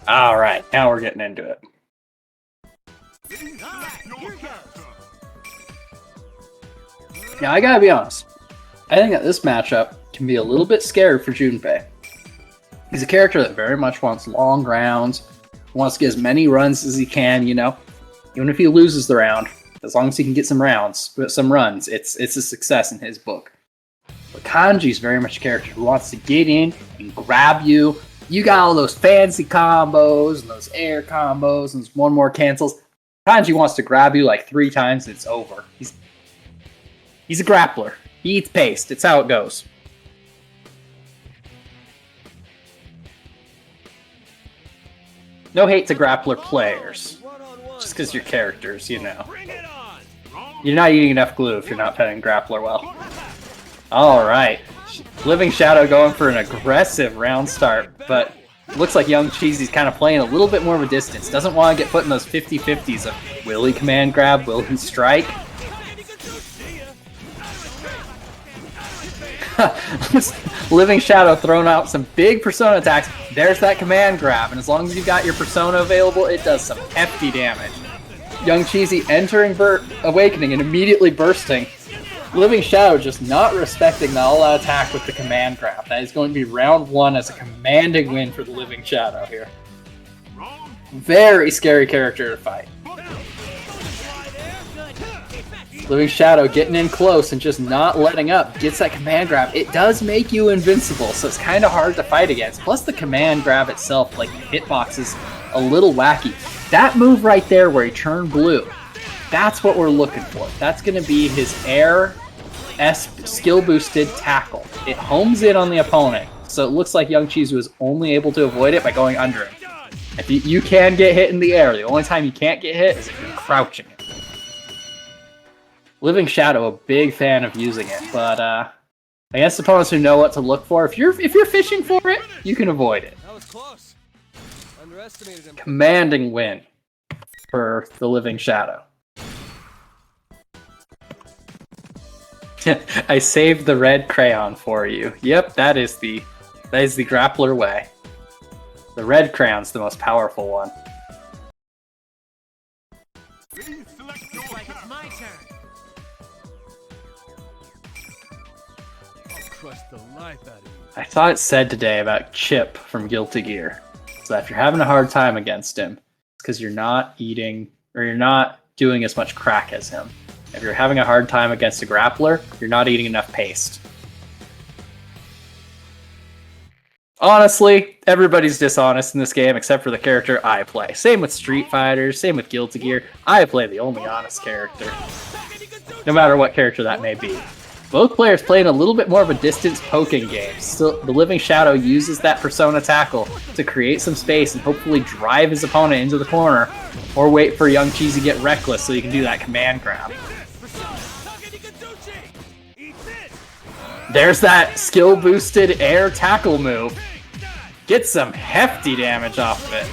A: Alright, now we're getting into it. Now, I gotta be honest. I think that this matchup can be a little bit scary for Junpei. He's a character that very much wants long rounds, wants to get as many runs as he can, you know. Even if he loses the round, as long as he can get some runs, it's a success in his book. But Kanji's very much a character who wants to get in and grab you. You got all those fancy combos, and those air combos, and one more cancels. Kanji wants to grab you like 3 times and it's over. He's a grappler. He eats paste. It's how it goes. No hate to grappler players. Just because you're characters, you know. You're not eating enough glue if you're not playing grappler well. Alright. Living Shadow going for an aggressive round start, but looks like Young Cheesy's kind of playing a little bit more of a distance. Doesn't want to get put in those 50-50s of will he command grab, will he strike? Living Shadow throwing out some big Persona attacks. There's that command grab, and as long as you got your Persona available, it does some hefty damage. Young Cheesy entering Awakening and immediately bursting. Living Shadow just not respecting the all-out attack with the command grab. That is going to be round 1 as a commanding win for the Living Shadow here. Very scary character to fight. Living Shadow getting in close and just not letting up. Gets that command grab. It does make you invincible, so it's kind of hard to fight against. Plus the command grab itself, like the hitbox, is a little wacky. That move right there where he turned blue, that's what we're looking for. That's going to be his air-esque skill-boosted tackle. It homes in on the opponent, so it looks like Young Chizu was only able to avoid it by going under him. If you can get hit in the air, the only time you can't get hit is if you're crouching it. Living Shadow, a big fan of using it, but against opponents who know what to look for, if you're fishing for it, you can avoid it.
D: That was close. Underestimated him.
A: Commanding win for the Living Shadow. I saved the red crayon for you. Yep, that is the grappler way. The red crayon's the most powerful one.
D: Looks like it's my turn. I'll crush the life out of you.
A: I saw it said today about Chip from Guilty Gear. So if you're having a hard time against him, it's because you're not eating, or you're not doing as much crack as him. If you're having a hard time against a grappler, you're not eating enough paste. Honestly, everybody's dishonest in this game except for the character I play. Same with Street Fighters, same with Guilty Gear. I play the only honest character. No matter what character that may be. Both players play in a little bit more of a distance poking game. Still, the Living Shadow uses that Persona tackle to create some space and hopefully drive his opponent into the corner, or wait for Young Cheese to get reckless so he can do that command grab. There's that skill-boosted air tackle move. Get some hefty damage off of it.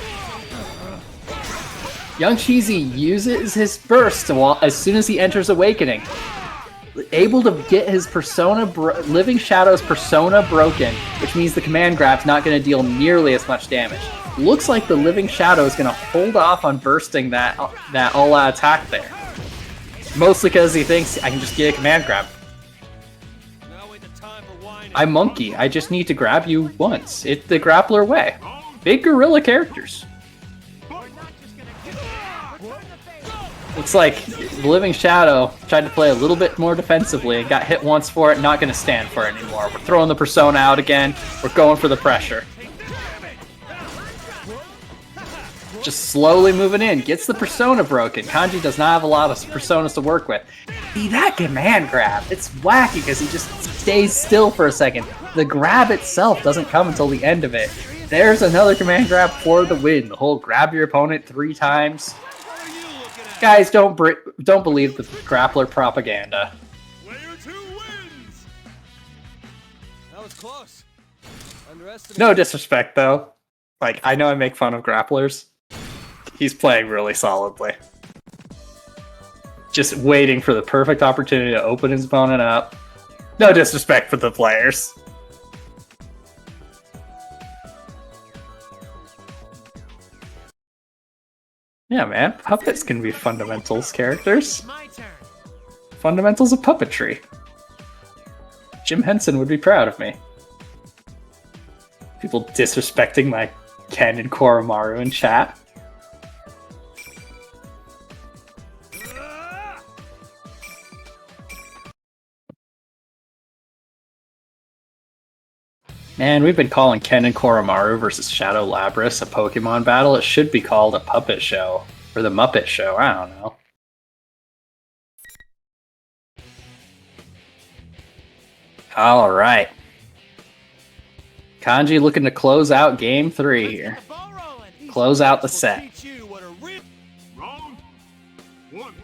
A: Young Cheesy uses his burst as soon as he enters Awakening. Able to get his Living Shadow's Persona broken, which means the command grab's not going to deal nearly as much damage. Looks like the Living Shadow is going to hold off on bursting that all-out attack there. Mostly because he thinks, I can just get a command grab. I'm Monkey, I just need to grab you once. It's the grappler way. Big gorilla characters. Looks like the Living Shadow tried to play a little bit more defensively and got hit once for it, not going to stand for it anymore. We're throwing the Persona out again. We're going for the pressure. Just slowly moving in. Gets the Persona broken. Kanji does not have a lot of Personas to work with. See, that command grab, it's wacky because he just stays still for a second. The grab itself doesn't come until the end of it. There's another command grab for the win. The whole grab your opponent 3 times. Guys, don't believe the grappler propaganda.
B: Player 2 wins.
D: That was close. Underestimated.
A: No disrespect, though. Like, I know I make fun of grapplers. He's playing really solidly. Just waiting for the perfect opportunity to open his opponent up. No disrespect for the players. Yeah, man. Puppets can be fundamentals characters.
D: My turn.
A: Fundamentals of puppetry. Jim Henson would be proud of me. People disrespecting my Ken and Koromaru in chat. Man, we've been calling Ken and Koromaru versus Shadow Labras a Pokemon battle. It should be called a puppet show. Or the Muppet Show, I don't know. Alright. Kanji looking to close out game 3 here. Close out the set.
B: Round 1.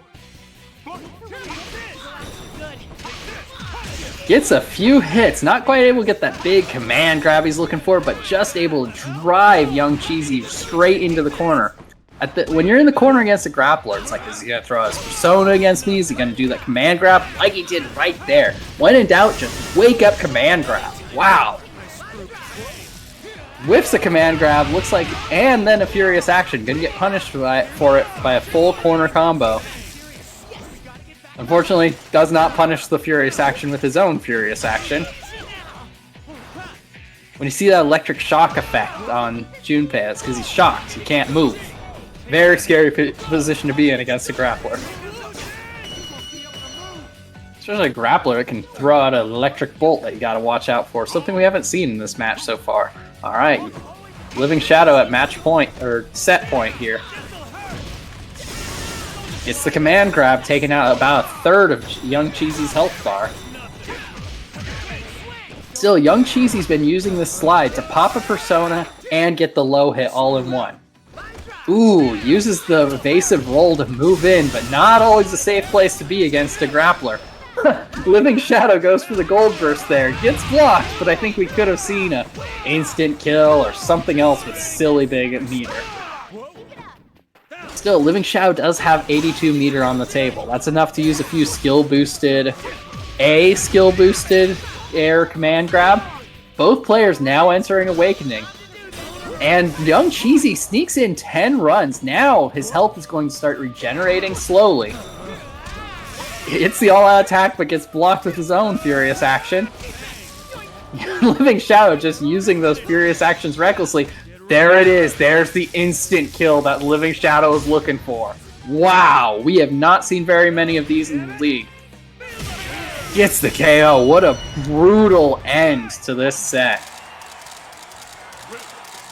A: Gets a few hits, not quite able to get that big command grab he's looking for, but just able to drive Young Cheesy straight into the corner. When you're in the corner against a grappler, it's like, is he going to throw his Persona against me? Is he going to do that command grab? Like he did right there. When in doubt, just wake up command grab. Wow. Whiffs a command grab, looks like, and then a furious action. Gonna get punished for it by a full corner combo. Unfortunately, does not punish the Furious action with his own Furious action. When you see that electric shock effect on Junpei, it's because he's shocked. He can't move. Very scary position to be in against a grappler. Especially a grappler that can throw out an electric bolt that you gotta watch out for. Something we haven't seen in this match so far. Alright. Living Shadow at match point, or set point here. It's the command grab, taking out about a third of Young Cheesy's health bar. Still, Young Cheesy's been using this slide to pop a persona and get the low hit all in one. Ooh, uses the evasive roll to move in, but not always a safe place to be against a grappler. Living Shadow goes for the gold burst there. Gets blocked, but I think we could have seen a instant kill or something else with silly big meter. Still, Living Shadow does have 82 meter on the table. That's enough to use a few skill boosted air command grab. Both players now entering Awakening. And Young Cheesy sneaks in 10 runs. Now his health is going to start regenerating slowly. Hits the all-out attack, but gets blocked with his own Furious action. Living Shadow just using those Furious actions recklessly. There it is. There's the instant kill that Living Shadow is looking for. Wow, we have not seen very many of these in the league. Gets the KO. What a brutal end to this set.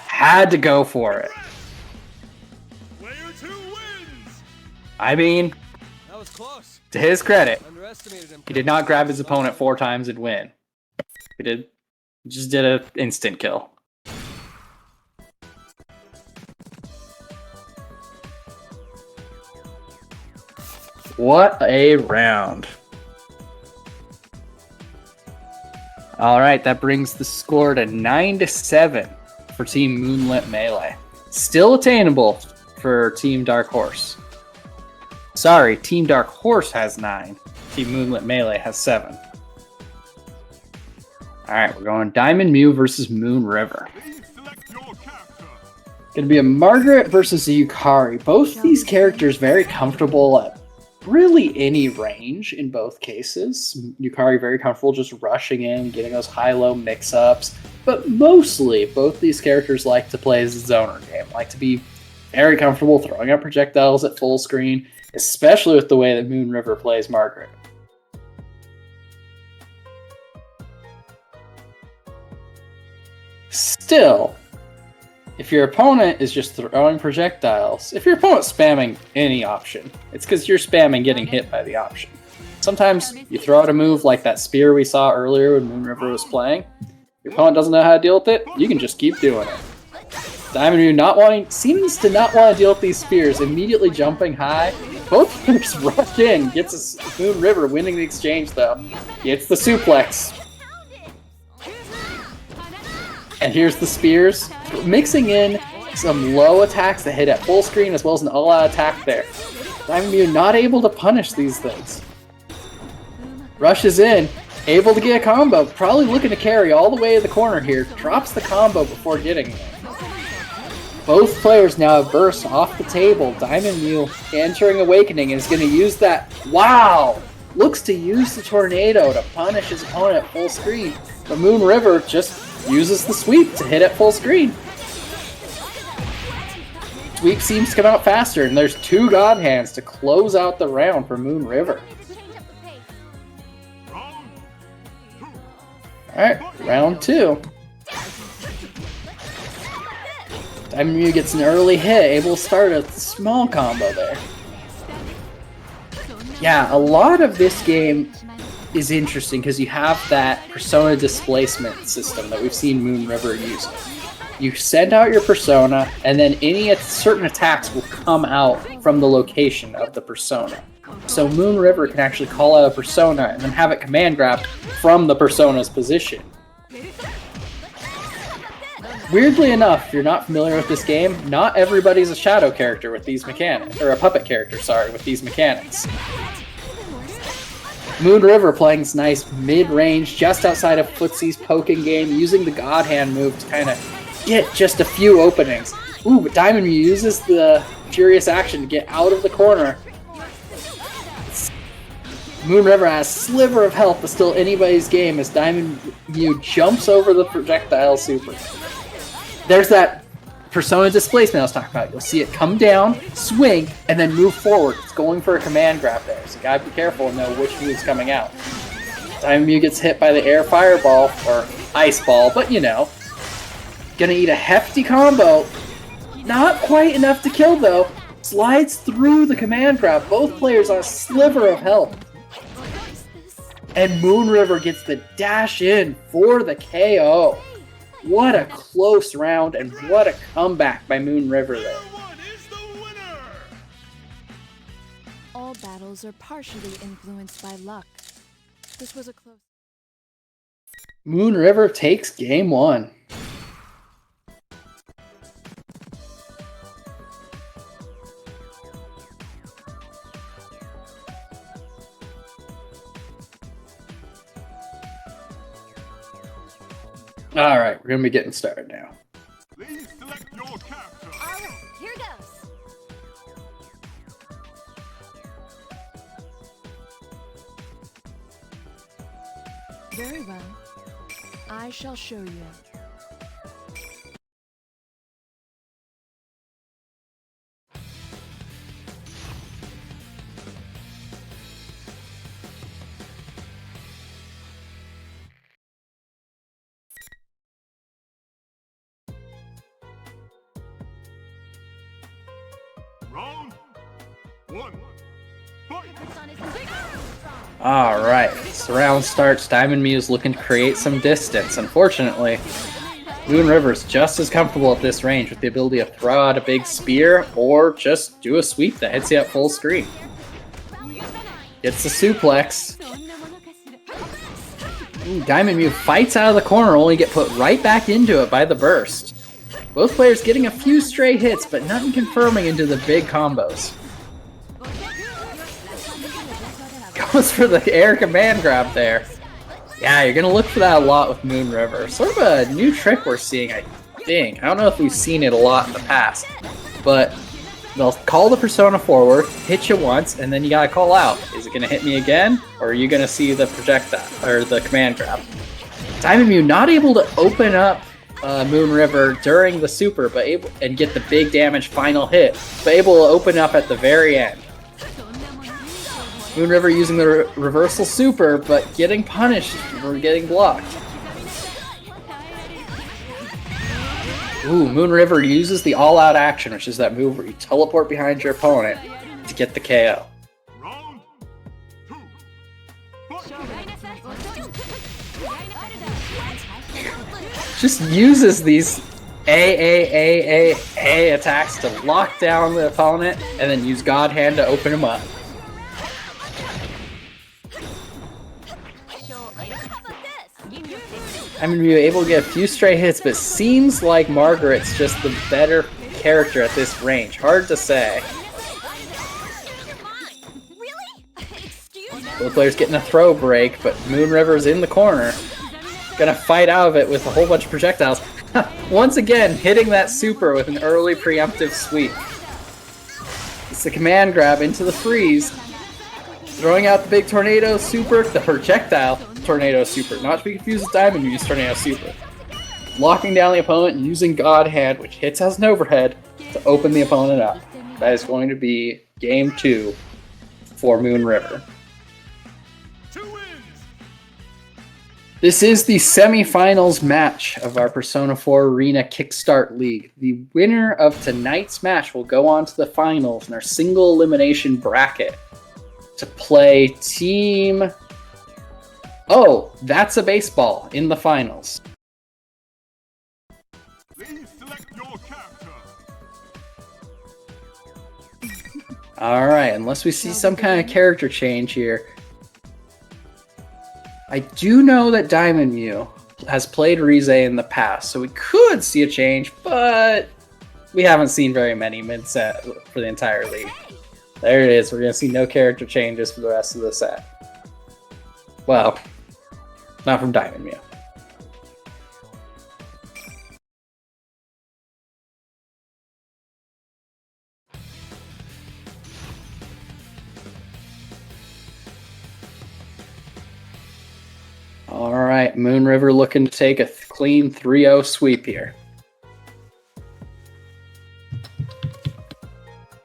A: Had to go for it.
B: Player 2 wins.
A: I mean,
D: That was close.
A: to his credit,
D: Underestimated him.
A: he did not grab his opponent 4 times and win. He just did an instant kill. What a round. Alright, that brings the score to 9-7 for Team Moonlit Melee. Still attainable for Team Dark Horse. Sorry, Team Dark Horse has 9. Team Moonlit Melee has 7. Alright, we're going Diamond Mew versus Moon River.
B: Please select your character.
A: Gonna be a Margaret versus a Yukari. Both these characters very comfortable at really any range in both cases. Yukari very comfortable just rushing in, getting those high-low mix-ups. But mostly, both these characters like to play as a zoner game. Like to be very comfortable throwing out projectiles at full screen, especially with the way that Moon River plays Margaret. Still, if your opponent is just throwing projectiles, if your opponent's spamming any option, it's because you're spamming getting hit by the option. Sometimes you throw out a move like that spear we saw earlier when Moon River was playing. Your opponent doesn't know how to deal with it, you can just keep doing it. Diamond Mew seems to not want to deal with these spears, immediately jumping high. Both players rush in, gets a Moon River winning the exchange though. Gets the suplex. And here's the spears, mixing in some low attacks that hit at full screen as well as an all-out attack there. Diamond Mew not able to punish these things. Rushes in, able to get a combo, probably looking to carry all the way to the corner here. Drops the combo before getting there. Both players now have burst off the table. Diamond Mew entering Awakening and is going to use that. Wow! Looks to use the tornado to punish his opponent at full screen. But Moon River just uses the sweep to hit at full screen. Sweep seems to come out faster, and there's 2 God Hands to close out the round for Moon River. Alright, round 2. Diamond Mew gets an early hit, able to start a small combo there. Yeah, a lot of this game is interesting because you have that persona displacement system that we've seen Moon River use. You send out your persona, and then any certain attacks will come out from the location of the persona. So Moon River can actually call out a persona and then have it command grab from the persona's position. Weirdly enough, if you're not familiar with this game, not everybody's a shadow character with these mechanics, or a puppet character, sorry, with these mechanics. Moon River playing this nice mid-range, just outside of Footsie's poking game, using the God Hand move to kind of get just a few openings. Ooh, but Diamond Mew uses the Furious action to get out of the corner. Moon River has a sliver of health, but still anybody's game as Diamond Mew jumps over the projectile super. There's that Persona displacement I was talking about. You'll see it come down, swing, and then move forward. It's going for a command grab there, so you gotta be careful and know which move's coming out. Diamond Mew gets hit by the air fireball, or ice ball, but you know. Gonna eat a hefty combo. Not quite enough to kill though. Slides through the command grab. Both players on a sliver of health. And Moon River gets the dash in for the KO. What a close round and what a comeback by Moon River there.
B: One is the winner.
C: All battles are partially influenced by luck. This was a close.
A: Moon River takes game 1. Alright, we're going to be getting started now.
B: Please select your character.
E: All right, here goes.
C: Very well. I shall show you.
B: Round 1. Fight.
A: Alright, so round starts. Diamond Mew is looking to create some distance. Unfortunately, Moon River's just as comfortable at this range with the ability to throw out a big spear or just do a sweep that hits you at full screen. Gets the suplex. Ooh, Diamond Mew fights out of the corner, only get put right back into it by the burst. Both players getting a few stray hits, but nothing confirming into the big combos. Goes for the air command grab there. Yeah, you're going to look for that a lot with Moon River. Sort of a new trick we're seeing, I think. I don't know if we've seen it a lot in the past, but they'll call the Persona forward, hit you once, and then you got to call out. Is it going to hit me again, or are you going to see the projectile, or the command grab? Diamond Mew not able to open up Moon River during the super, but able and get the big damage final hit, but able to open up at the very end. Moon River using the reversal super, but getting punished for getting blocked. Ooh, Moon River uses the all-out action, which is that move where you teleport behind your opponent to get the KO.
B: Round 2. Fight.
A: Just uses these A attacks to lock down the opponent and then use God Hand to open him up. I'm going to be able to get a few stray hits, but seems like Margaret's just the better character at this range. Hard to say. Both players getting a throw break, but Moon River's in the corner. Gonna fight out of it with a whole bunch of projectiles. Once again, hitting that super with an early preemptive sweep. It's the command grab into the freeze. Throwing out the big tornado super, the projectile tornado super. Not to be confused with Diamond Mew's tornado super. Locking down the opponent and using God Hand, which hits as an overhead, to open the opponent up. That is going to be game 2 for Moon River.
B: 2 wins.
A: This is the semifinals match of our Persona 4 Arena Kickstart League. The winner of tonight's match will go on to the finals in our single elimination bracket to play team... Oh, that's a baseball in the finals.
B: Please select your character.
A: Alright, unless we see some kind of character change here. I do know that Diamond Mew has played Rize in the past, so we could see a change, but we haven't seen very many mid-set for the entire league. There it is, we're going to see no character changes for the rest of the set. Well, not from Diamond Mew. All right, Moon River looking to take a clean 3-0 sweep here.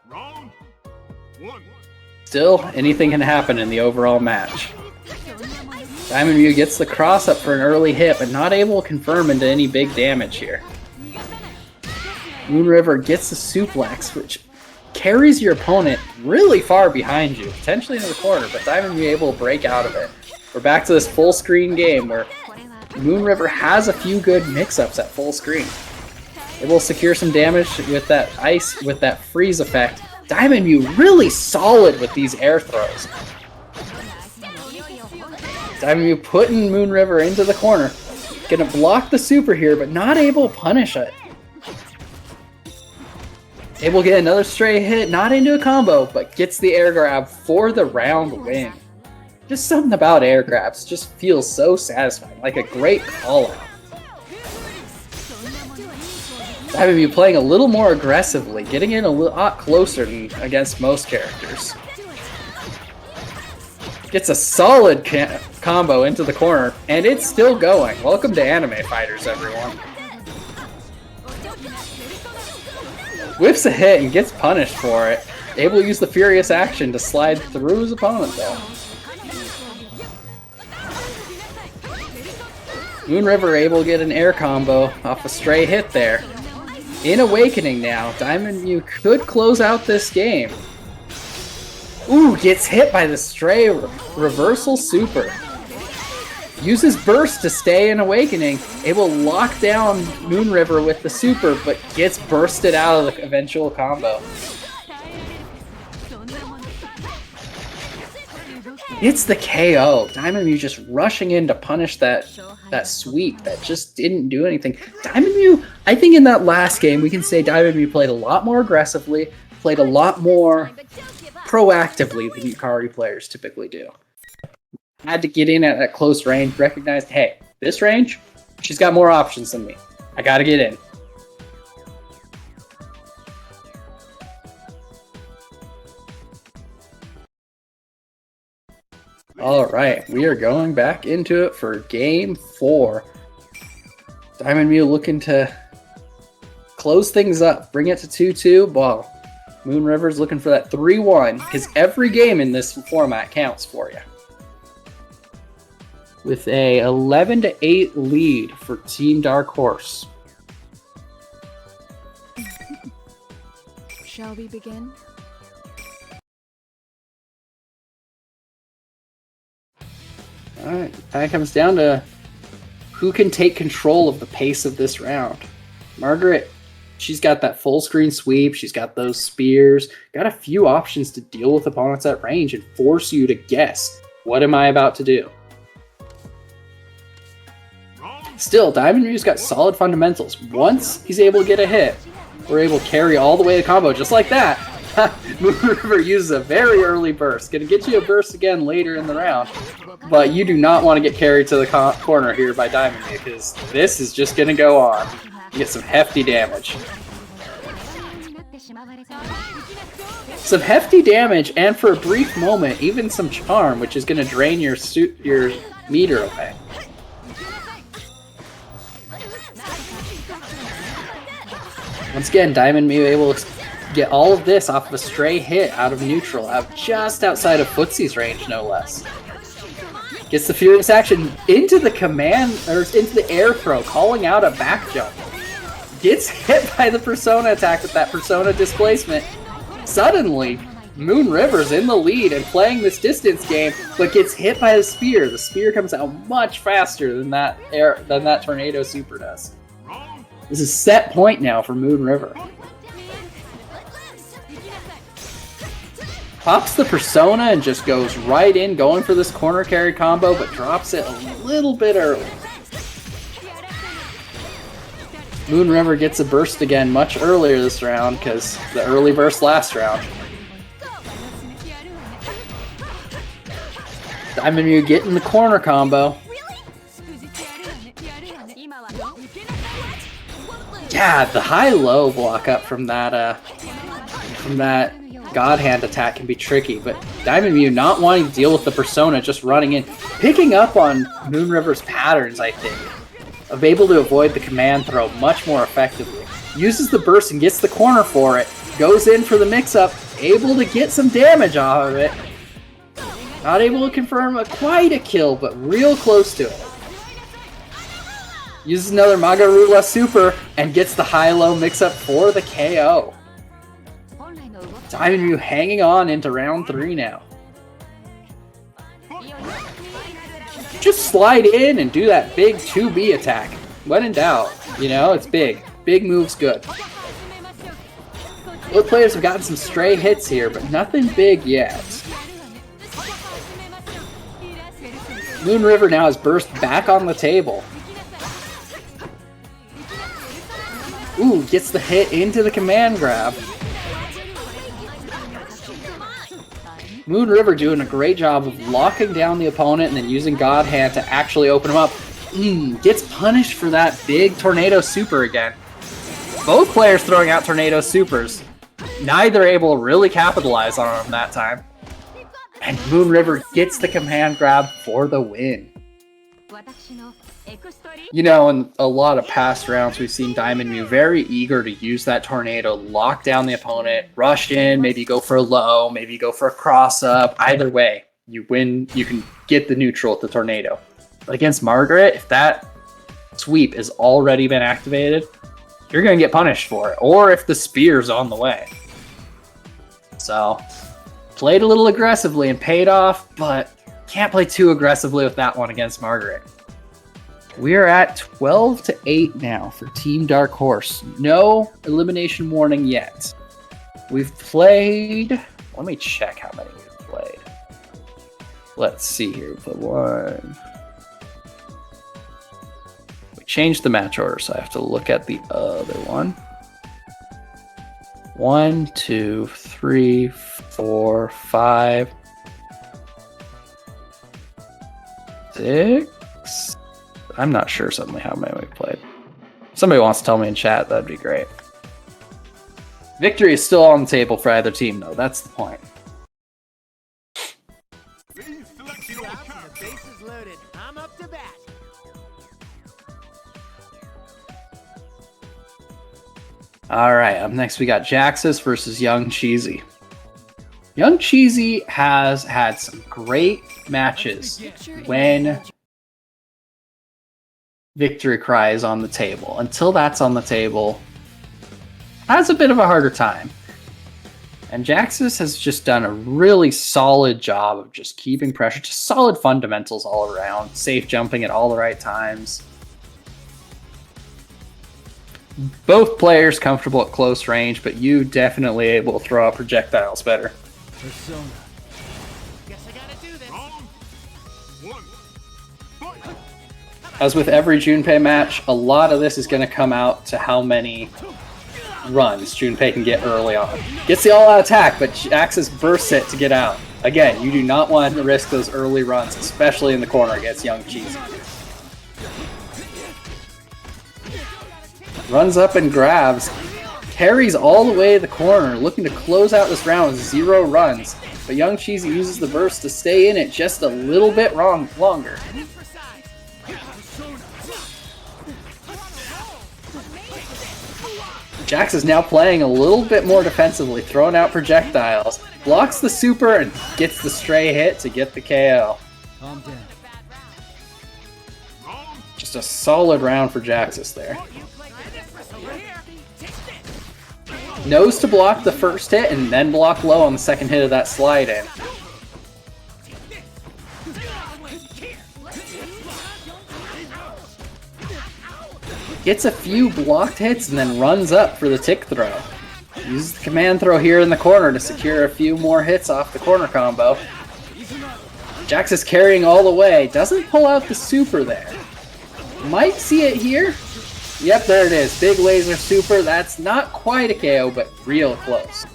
B: Round 1.
A: Still, anything can happen in the overall match. Diamond Mew gets the cross up for an early hit, but not able to confirm into any big damage here. Moon River gets the suplex, which carries your opponent really far behind you, potentially into the corner, but Diamond Mew able to break out of it. We're back to this full screen game where Moon River has a few good mix-ups at full screen. Able to secure some damage with that ice, with that freeze effect. Diamond Mew really solid with these air throws. Diamond Mew putting Moon River into the corner. Gonna block the super here, but not able to punish it. Able to get another stray hit, not into a combo, but gets the air grab for the round win. Just something about air grabs just feels so satisfying, like a great call out. Diamond Mew playing a little more aggressively, getting in a lot closer than against most characters. Gets a solid combo into the corner, and it's still going. Welcome to Anime Fighters, everyone. Whips a hit and gets punished for it. Able to use the Furious Action to slide through his opponent, though. Moon River able to get an air combo off a stray hit there. In Awakening now, Diamond Mew could close out this game. Ooh, gets hit by the stray reversal super. Uses Burst to stay in Awakening, able to lock down Moon River with the super, but gets bursted out of the eventual combo. It's the KO. Diamond Mew just rushing in to punish that sweep that just didn't do anything. Diamond Mew, I think in that last game, we can say Diamond Mew played a lot more aggressively, played a lot more proactively than Yukari players typically do. Had to get in at that close range, recognized, hey, this range, she's got more options than me. I gotta get in. Alright, we are going back into it for game 4. Diamond Mew looking to close things up, bring it to 2-2. Well, Moon River's looking for that 3-1, because every game in this format counts for you. With a 11-8 lead for Team Dark Horse.
C: Shall we begin?
A: Alright, that comes down to who can take control of the pace of this round. Margaret, she's got that full screen sweep, she's got those spears, got a few options to deal with opponents at range and force you to guess, what am I about to do? Still, Diamond Mew's got solid fundamentals. Once he's able to get a hit, we're able to carry all the way to combo, just like that. Moon River uses a very early burst. Gonna get you a burst again later in the round, but you do not want to get carried to the corner here by Diamond Mew, because this is just gonna go on. You get some hefty damage. Some hefty damage, and for a brief moment, even some charm, which is gonna drain your meter away. Once again, Diamond Mew able to get all of this off of a stray hit out of neutral, out just outside of Footsie's range, no less. Gets the Furious Action into the command, or into the air throw, calling out a back jump. Gets hit by the Persona attack with that Persona displacement. Suddenly, Moon River's in the lead and playing this distance game, but gets hit by the spear. The spear comes out much faster than that Tornado Super does. This is set point now for Moon River. Pops the Persona and just goes right in, going for this corner carry combo, but drops it a little bit early. Moon River gets a burst again much earlier this round, because the early burst last round. Diamond Mew getting the corner combo. Yeah, the high-low block up from that God Hand attack can be tricky, but Diamond Mew not wanting to deal with the Persona, just running in, picking up on Moon River's patterns, I think, of able to avoid the command throw much more effectively. Uses the burst and gets the corner for it, goes in for the mix-up, able to get some damage off of it. Not able to confirm quite a kill, but real close to it. Uses another Magarula Super and gets the high-low mix-up for the KO. Diamond Mew hanging on into round 3 now. Just slide in and do that big 2B attack. When in doubt, you know, it's big. Big move's good. Both players have gotten some stray hits here, but nothing big yet. Moon River now has burst back on the table. Ooh, gets the hit into the command grab. Moon River doing a great job of locking down the opponent and then using God Hand to actually open him up. Gets punished for that big Tornado Super again. Both players throwing out Tornado Supers. Neither able to really capitalize on them that time. And Moon River gets the command grab for the win. You know, in a lot of past rounds, we've seen Diamond Mew very eager to use that tornado, lock down the opponent, rush in, maybe go for a low, maybe go for a cross-up. Either way, you win, you can get the neutral with the tornado. But against Margaret, if that sweep has already been activated, you're going to get punished for it. Or if the spear's on the way. So, played a little aggressively and paid off, but can't play too aggressively with that one against Margaret. We are at 12-8 now for Team Dark Horse. No elimination warning yet. We've played... Let me check how many we've played. Let's see here. The one... We changed the match order, so I have to look at the other one. 1, 2, 3, 4, 5, 6... I'm not sure suddenly how many we played. If somebody wants to tell me in chat, that'd be great. Victory is still on the table for either team, though. That's the point. Alright, up next we got Jaxus versus Young Cheesy. Young Cheesy has had some great matches when Victory Cry is on the table. Until that's on the table, has a bit of a harder time. And Jaxus has just done a really solid job of just keeping pressure, just solid fundamentals all around, safe jumping at all the right times. Both players comfortable at close range, but you definitely able to throw out projectiles better.
D: Persona. Guess I gotta do this.
A: As with every Junpei match, a lot of this is going to come out to how many runs Junpei can get early on. Gets the all-out attack, but Jaxus bursts it to get out. Again, you do not want to risk those early runs, especially in the corner against Young Cheesy. Runs up and grabs, carries all the way to the corner, looking to close out this round with 0 runs. But Young Cheesy uses the burst to stay in it just a little bit longer. Jax is now playing a little bit more defensively, throwing out projectiles, blocks the super, and gets the stray hit to get the KO.
D: Calm down.
A: Just a solid round for Jaxus there. Knows to block the first hit and then block low on the second hit of that slide in. Gets a few blocked hits and then runs up for the tick throw. Uses the command throw here in the corner to secure a few more hits off the corner combo. Jaxus carrying all the way. Doesn't pull out the super there. Might see it here. Yep, there it is. Big laser super. That's not quite a KO, but real close.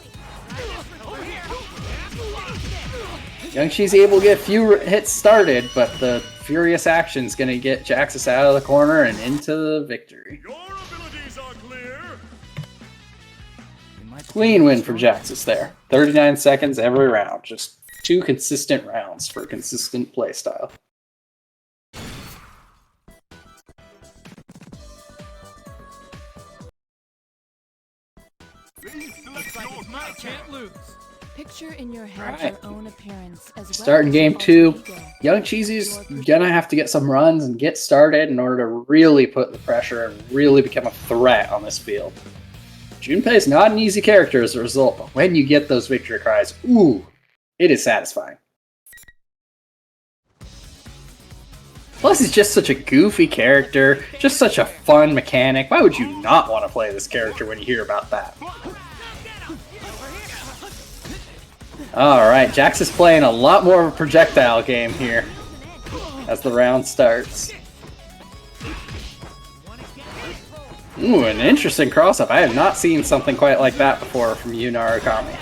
A: Young Cheesy able to get a few hits started, but the furious action is going to get Jaxus out of the corner and into the victory.
B: Your abilities are clear.
A: Clean win for Jaxus there. 39 seconds every round. Just 2 consistent rounds for consistent playstyle.
D: I can't lose.
C: Picture in your head
A: Right.
C: your own appearance as well
A: Starting
C: as
A: game
C: your
A: 2.
C: alter ego.
A: Young Cheesy's gonna have to get some runs and get started in order to really put the pressure and really become a threat on this field. Junpei's not an easy character as a result, but when you get those victory cries, ooh, it is satisfying. Plus, he's just such a goofy character, just such a fun mechanic. Why would you not want to play this character when you hear about that? Alright, Jax is playing a lot more of a projectile game here as the round starts. Ooh, an interesting cross-up. I have not seen something quite like that before from Yu Narukami.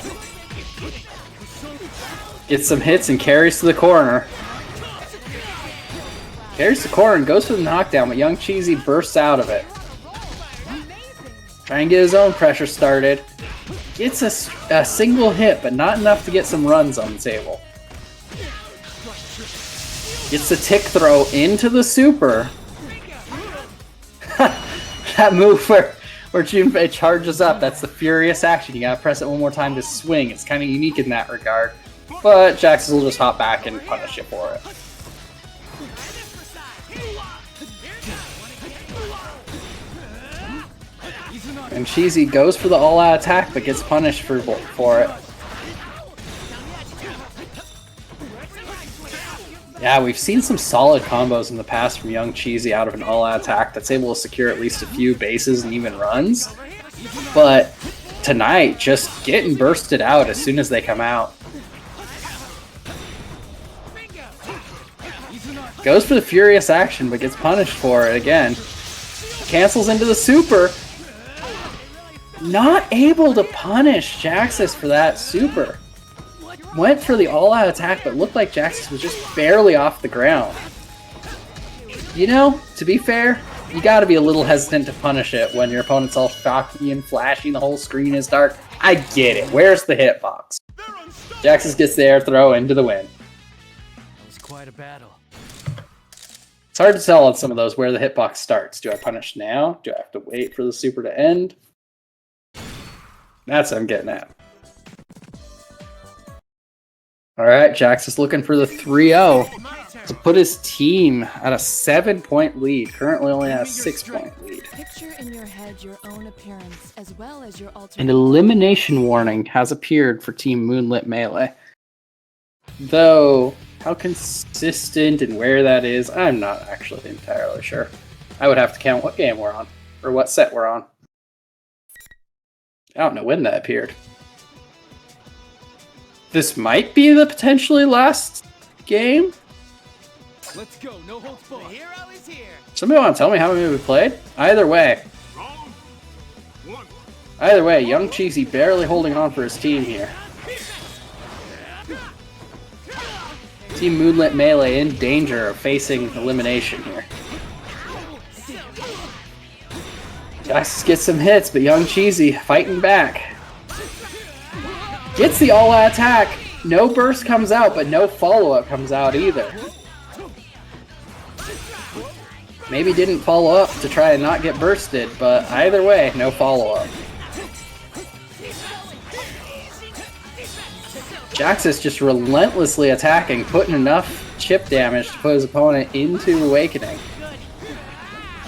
A: Gets some hits and carries to the corner. Carries the corner and goes for the knockdown, but Young Cheesy bursts out of it. Try and get his own pressure started. Gets a single hit, but not enough to get some runs on the table. Gets the tick throw into the super. That move where Junpei charges up, that's the furious action. You gotta press it one more time to swing. It's kind of unique in that regard. But Jax will just hop back and punish you for it. And Cheesy goes for the all-out attack, but gets punished for it. Yeah, we've seen some solid combos in the past from Young Cheesy out of an all-out attack that's able to secure at least a few bases and even runs. But tonight, just getting bursted out as soon as they come out. Goes for the furious action, but gets punished for it again. Cancels into the super. Not able to punish Jaxus for that super. Went for the all-out attack, but looked like Jaxus was just barely off the ground. You know, to be fair, you gotta be a little hesitant to punish it when your opponent's all shocky and flashy and the whole screen is dark. I get it. Where's the hitbox? Jaxus gets the air throw into the win.
D: That was quite a battle.
A: It's hard to tell on some of those where the hitbox starts. Do I punish now? Do I have to wait for the super to end? That's what I'm getting at. Alright, Jax is looking for the 3-0 to put his team at a 7-point lead. Currently only at a 6-point lead.
C: Picture in your head your own appearance as well as your alter
A: An
C: ego.
A: elimination warning has appeared for Team Moonlit Melee. Though, how consistent and where that is, I'm not actually entirely sure. I would have to count what game we're on, or what set we're on. I don't know when that appeared. This might be the potentially last game?
D: Let's go, no holds barred. The hero is here.
A: Somebody want to tell me how many we played? Either way, Young Cheesy barely holding on for his team here. Team Moonlit Melee in danger of facing elimination here. Jax gets some hits, but Young Cheesy fighting back. Gets the all-out attack. No burst comes out, but no follow-up comes out either. Maybe didn't follow up to try and not get bursted, but either way, no follow-up. Jax is just relentlessly attacking, putting enough chip damage to put his opponent into Awakening.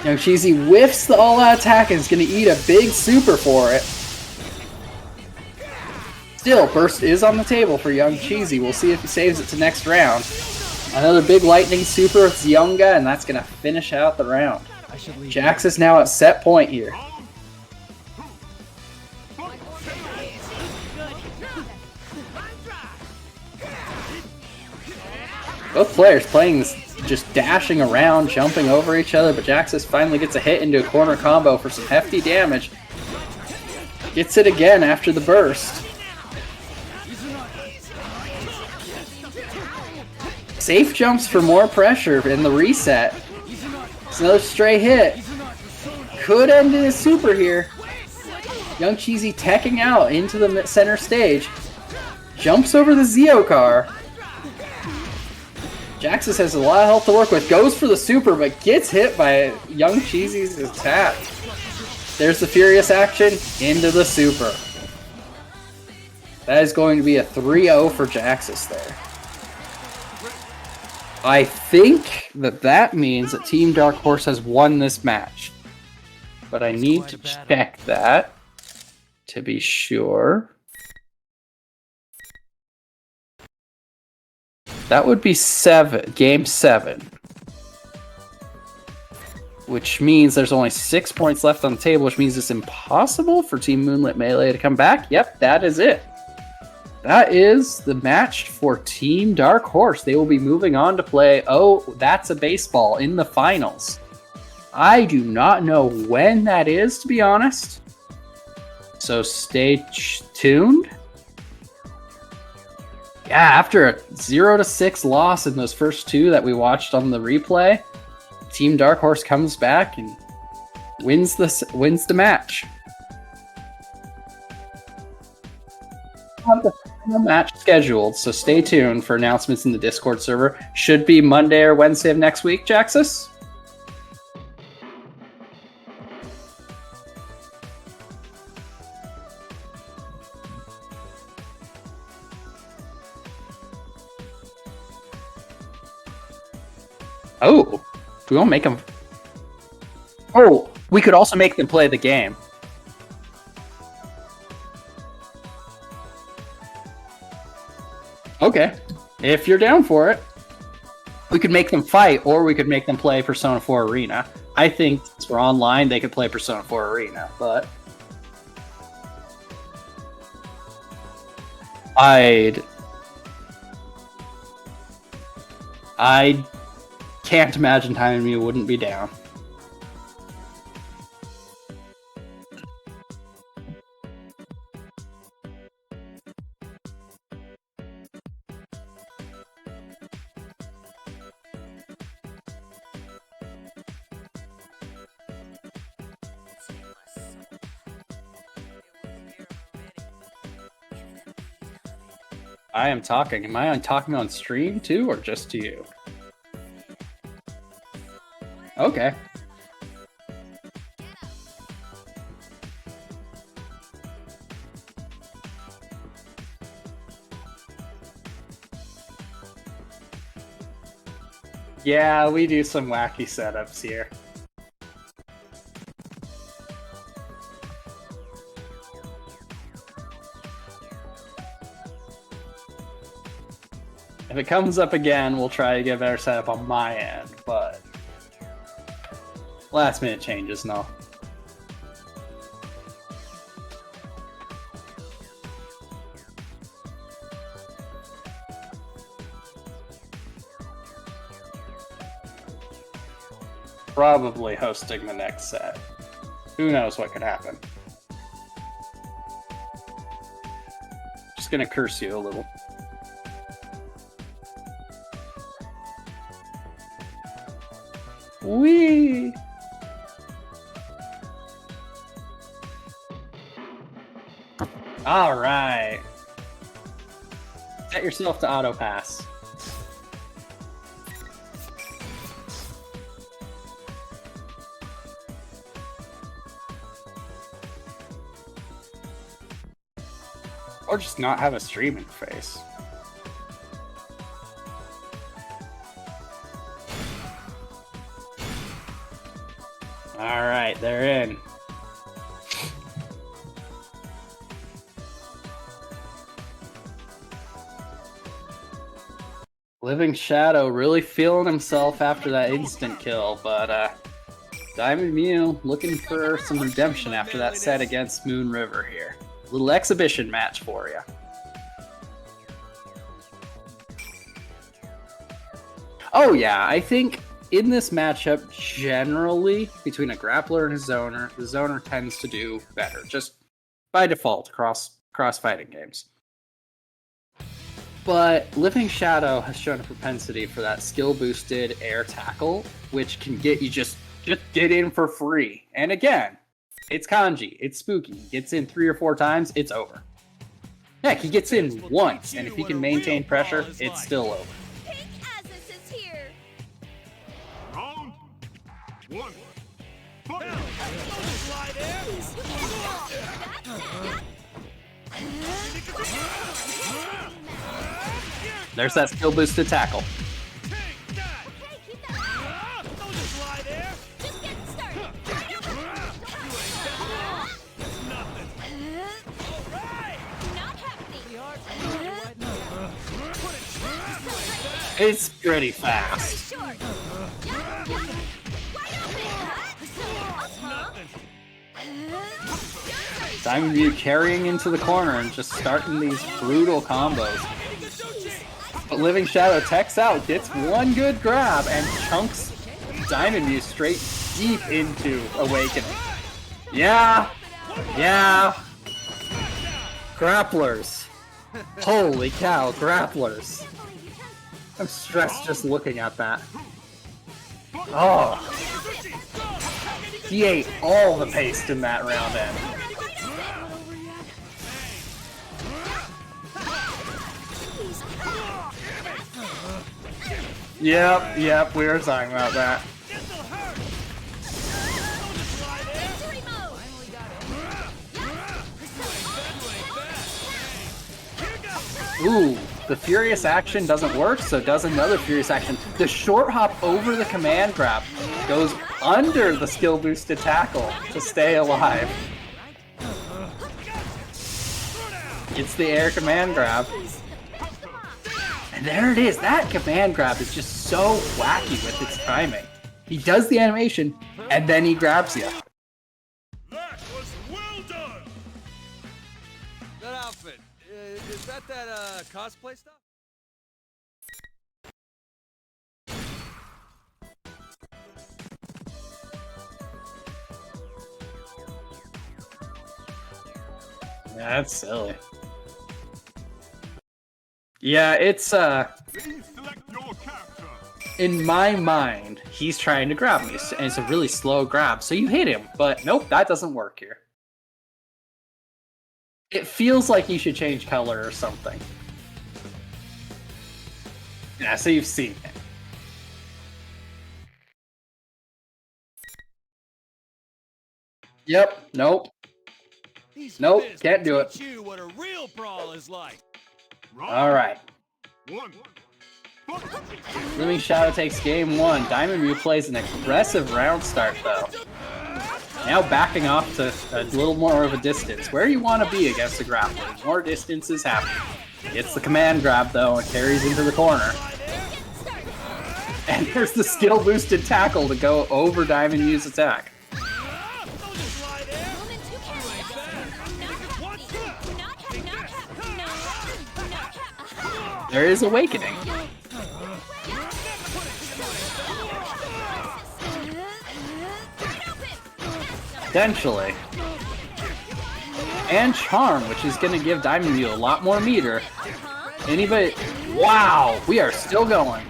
A: Young Cheesy whiffs the all-out attack and is going to eat a big super for it. Still, burst is on the table for Young Cheesy. We'll see if he saves it to next round. Another big lightning super with Zionga, and that's going to finish out the round. Jax is now at set point here. Both players playing this, just dashing around, jumping over each other, but Jaxus finally gets a hit into a corner combo for some hefty damage. Gets it again after the burst. Safe jumps for more pressure in the reset. It's another stray hit. Could end in a super here. Young Cheesy teching out into the center stage. Jumps over the Zeo car. Jaxus has a lot of health to work with. Goes for the super, but gets hit by Young Cheesy's attack. There's the Furious action into the super. That is going to be a 3-0 for Jaxus there. I think that means that Team Dark Horse has won this match. But I need to check that to be sure. That would be game 7. Which means there's only 6 points left on the table, which means it's impossible for Team Moonlit Melee to come back. Yep, that is it. That is the match for Team Dark Horse. They will be moving on to play Oh, That's a Baseball in the finals. I do not know when that is, to be honest. So stay tuned. Yeah, after a 0-6 loss in those first 2 that we watched on the replay, Team Dark Horse comes back and wins the match. Have the final match scheduled, so stay tuned for announcements in the Discord server. Should be Monday or Wednesday of next week, Jaxus? Oh, we won't make them. Oh, we could also make them play the game. Okay, if you're down for it, we could make them fight, or we could make them play Persona 4 Arena. I think since we're online, they could play Persona 4 Arena, but I can't imagine Time and Mew wouldn't be down. I am talking. Am I talking on stream too, or just to you? Okay. Yeah, we do some wacky setups here. If it comes up again, we'll try to get a better setup on my end, but last minute changes, no. Probably hosting the next set. Who knows what could happen. Just gonna curse you a little. Whee! All right. Set yourself to auto pass. Or just not have a stream interface. All right, they're in. Living Shadow really feeling himself after that instant kill, but Diamond Mew looking for some redemption after that set against Moon River here. A little exhibition match for you. Oh yeah, I think in this matchup, generally, between a grappler and a zoner, the zoner tends to do better, just by default, across fighting games. But Living Shadow has shown a propensity for that skill-boosted air tackle, which can get you just get in for free. And again, It's Kanji. It's spooky. He gets in 3 or 4 times, it's over. Heck, he gets in once, and if he can maintain pressure, it's still over.
E: Pink Aziz is here.
B: Round 1. Fight!
A: There's that skill boosted tackle.
B: Take that!
E: Okay, keep that.
B: Don't just lie there!
E: Just getting started. Not happening.
A: It's pretty fast.
E: Short. Wide open.
A: Diamond View carrying into the corner and just starting these brutal combos. But Living Shadow techs out, gets one good grab, and chunks Diamond View straight deep into Awakening. Yeah! Yeah! Grapplers. Holy cow, grapplers. I'm stressed just looking at that. Oh. He ate all the paste in that round end. Yep, we were talking about that. Ooh, the Furious Action doesn't work, so does another Furious Action. The short hop over the command grab goes under the skill boosted tackle to stay alive. Gets the air command grab. And there it is. That command grab is just so wacky with its timing. He does the animation, and then he grabs you.
B: That was well done!
F: That outfit, is that cosplay stuff?
A: That's silly. Yeah, it's
B: Please select your character.
A: in my mind, he's trying to grab me, and it's a really slow grab, so you hit him, but nope, that doesn't work here. It feels like you should change color or something. Yeah, so you've seen it. Yep, nope. Nope, can't do it.
F: Teach you what a real brawl is like.
A: Alright.
B: 1.
A: Living Shadow takes game 1. Diamond View plays an aggressive round start, though. Now backing off to a little more of a distance. Where you want to be against the grappler. More distance is happening. Gets the command grab, though, and carries into the corner. And there's the skill boosted tackle to go over Diamond View's attack. There is Awakening. Potentially. And Charm, which is going to give Diamond View a lot more meter. Anybody? Wow, we are still going.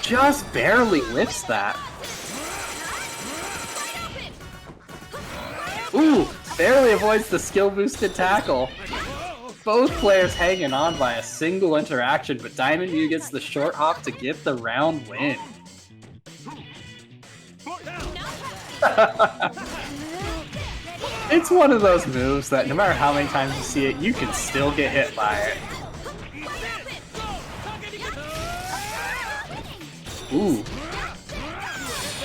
A: Just barely lifts that. Ooh, barely avoids the skill boosted tackle. Both players hanging on by a single interaction, but Diamond View gets the short hop to get the round win. It's one of those moves that no matter how many times you see it, you can still get hit by it. Ooh.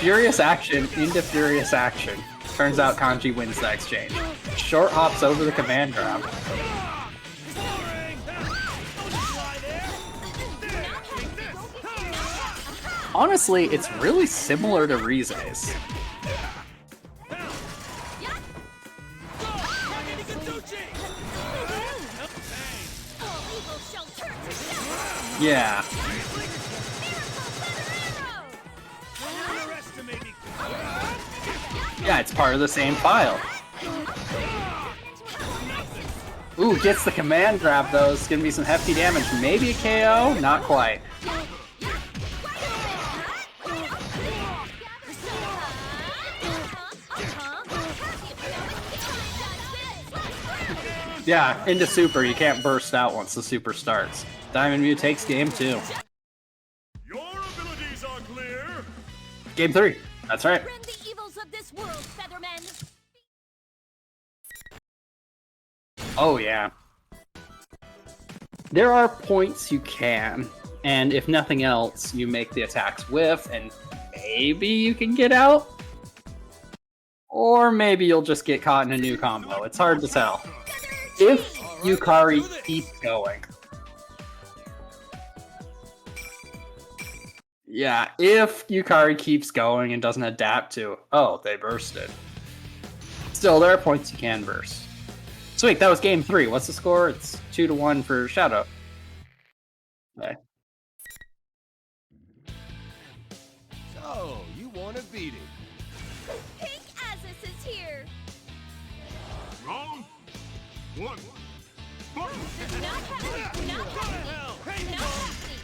A: Furious Action into Furious Action. Turns out Kanji wins the exchange. Short hops over the command grab. Honestly, it's really similar to Rize's. Yeah. Yeah, it's part of the same file. Ooh, gets the command grab though. It's gonna be some hefty damage. Maybe a KO? Not quite. Yeah, into super, you can't burst out once the super starts. Diamond Mew takes game 2.
B: Your abilities are clear.
A: Game 3, that's right.
E: Rend the evils of this world, Featherman.
A: Oh yeah. There are points you can, and if nothing else, you make the attacks whiff, and maybe you can get out? Or maybe you'll just get caught in a new combo. It's hard to tell. If Yukari keeps going. Yeah, if Yukari keeps going and doesn't adapt to, oh, they bursted. Still, there are points you can burst. Sweet, that was game 3. What's the score? It's 2-1 for Shadow. Okay.
F: So, you want to beat it?
E: Pink Azus is here.
B: Round 1. Fight.
E: Not happening. Not happening. Not happening.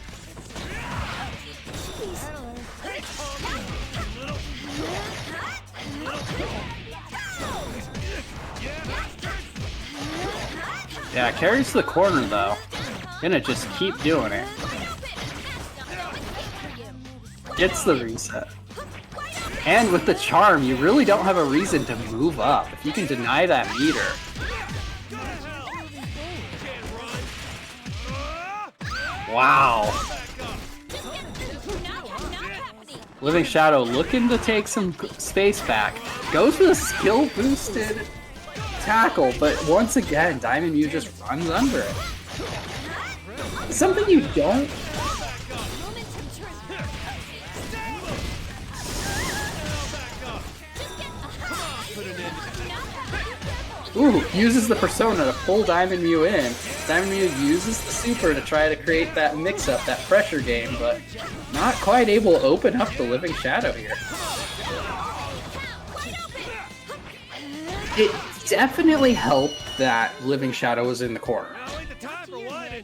A: Yeah, carries the corner though. Gonna just keep doing it. Gets the reset. And with the charm, you really don't have a reason to move up. If you can deny that meter. Wow. Living Shadow looking to take some space back. Goes for the skill boosted tackle, but once again, Diamond Mew just runs under it. Something you don't. Ooh, uses the persona to pull Diamond Mew in. Diamond Mew uses the super to try to create that mix-up, that pressure game, but not quite able to open up the Living Shadow here. It definitely helped that Living Shadow was in the corner.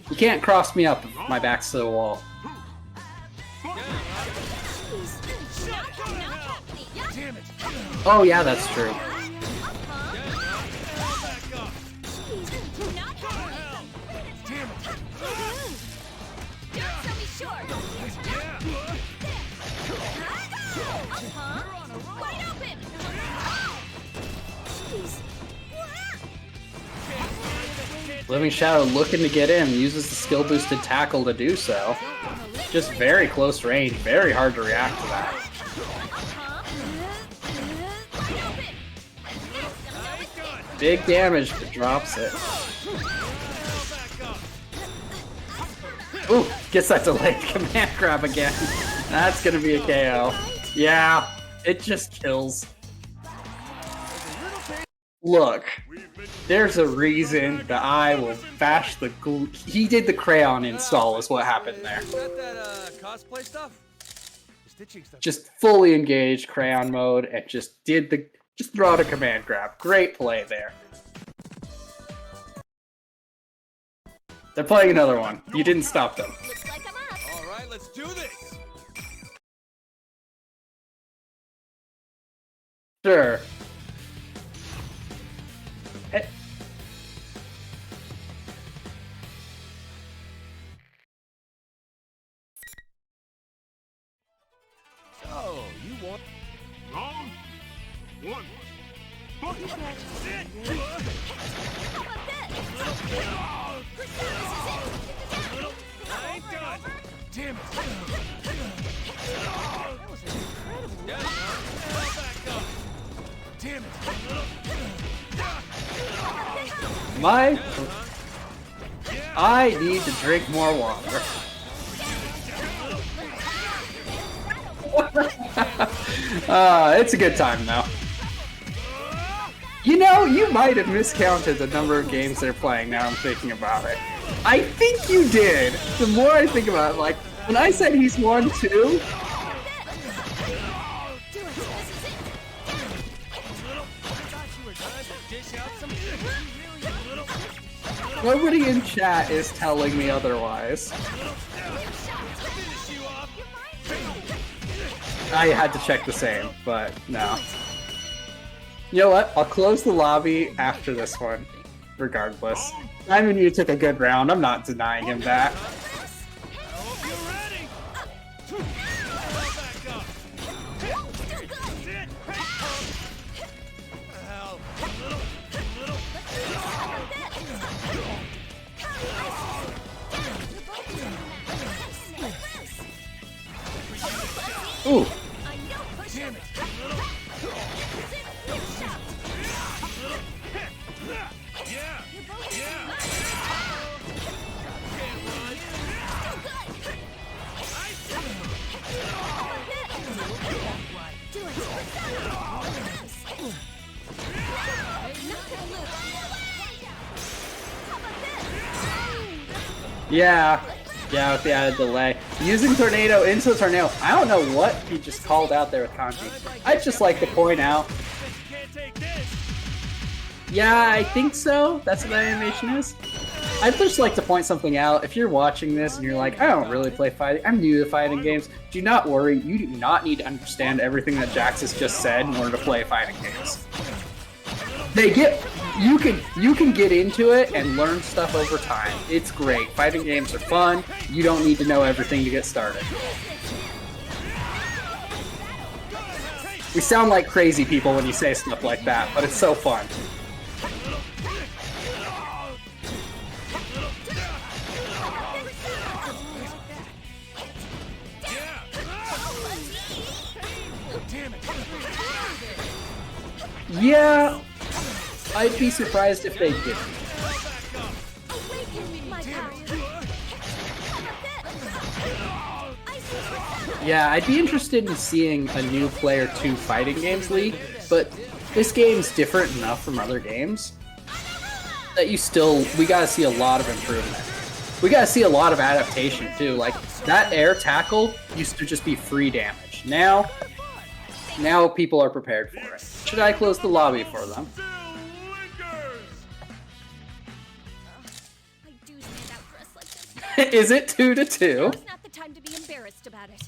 A: You can't cross me up if my back's to the wall. Oh yeah, that's true. Living Shadow looking to get in, uses the skill boosted tackle to do so. Just very close range, very hard to react to that. Big damage, but drops it. Ooh, gets that delayed command grab again. That's gonna be a KO. Yeah, it just kills. Look, there's a reason that I will bash the glue. He did the crayon install is what happened there.
F: Is that cosplay stuff? Stitching stuff.
A: Just fully engaged crayon mode and just throw out a command grab. Great play there. They're playing another one. You didn't stop them.
E: Looks like I'm up.
F: All right, let's do this.
A: Sure.
F: So, you want...
B: Round 1. Fight.
F: I ain't done. Damn it. That was incredible. Yeah, back up. Damn it.
A: I need to drink more water. It's a good time though. You know, you might have miscounted the number of games they're playing now I'm thinking about it. I think you did. The more I think about it, like, when I said he's won 2, nobody in chat is telling me otherwise. I had to check the same, but no. You know what? I'll close the lobby after this one. regardless. Diamond Mew took a good round. I'm not denying him that. Ooh.
F: Damn it.
A: Yeah, with the added delay. Using Tornado into the Tornado. I don't know what he just called out there with Kanji. I'd just like to point out. Yeah, I think so. That's what that animation is. I'd just like to point something out. If you're watching this and you're like, I don't really play fighting, I'm new to fighting games, do not worry. You do not need to understand everything that Jaxus just said in order to play fighting games. You can get into it and learn stuff over time. It's great. Fighting games are fun. You don't need to know everything to get started. We sound like crazy people when you say stuff like that, but it's so fun. Yeah, I'd be surprised if they didn't. Yeah, I'd be interested in seeing a new Player 2 fighting games league, but this game's different enough from other games that we gotta see a lot of improvement. We gotta see a lot of adaptation too. Like, that air tackle used to just be free damage. Now people are prepared for it. Should I close the lobby for them?
E: I do stand out for us like this.
A: Is it 2-2?
E: It's not the time to be embarrassed about it.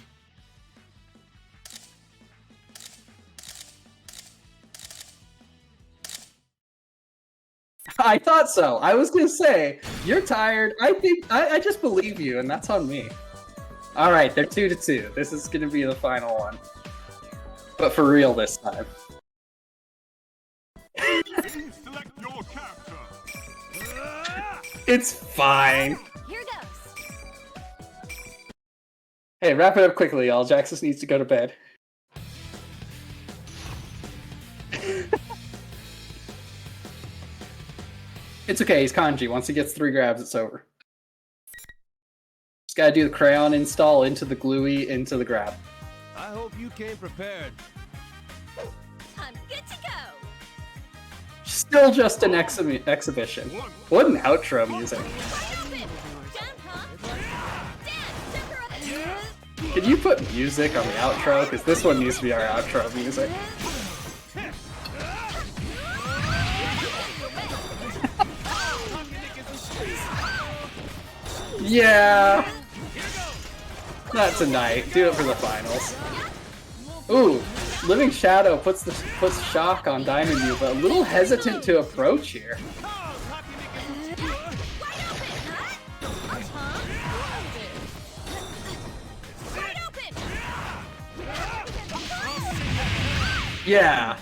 A: I thought so. I was gonna say, you're tired. I just believe you, and that's on me. Alright, they're 2-2. This is gonna be the final one. But for real this time.
B: Select your character.
A: It's fine.
E: Here goes.
A: Hey, wrap it up quickly, y'all. Jaxus needs to go to bed. It's okay, he's Kanji. Once he gets 3 grabs, it's over. Just gotta do the crayon install into the gluey, into the grab.
F: I hope you came prepared.
E: I'm good to go.
A: Still just an exhibition. What an outro music. Could you put music on the outro? Because this one needs to be our outro music. Yeah. Not tonight. Do it for the finals. Ooh, Living Shadow puts shock on Diamond Mew, but a little hesitant to approach here. Yeah.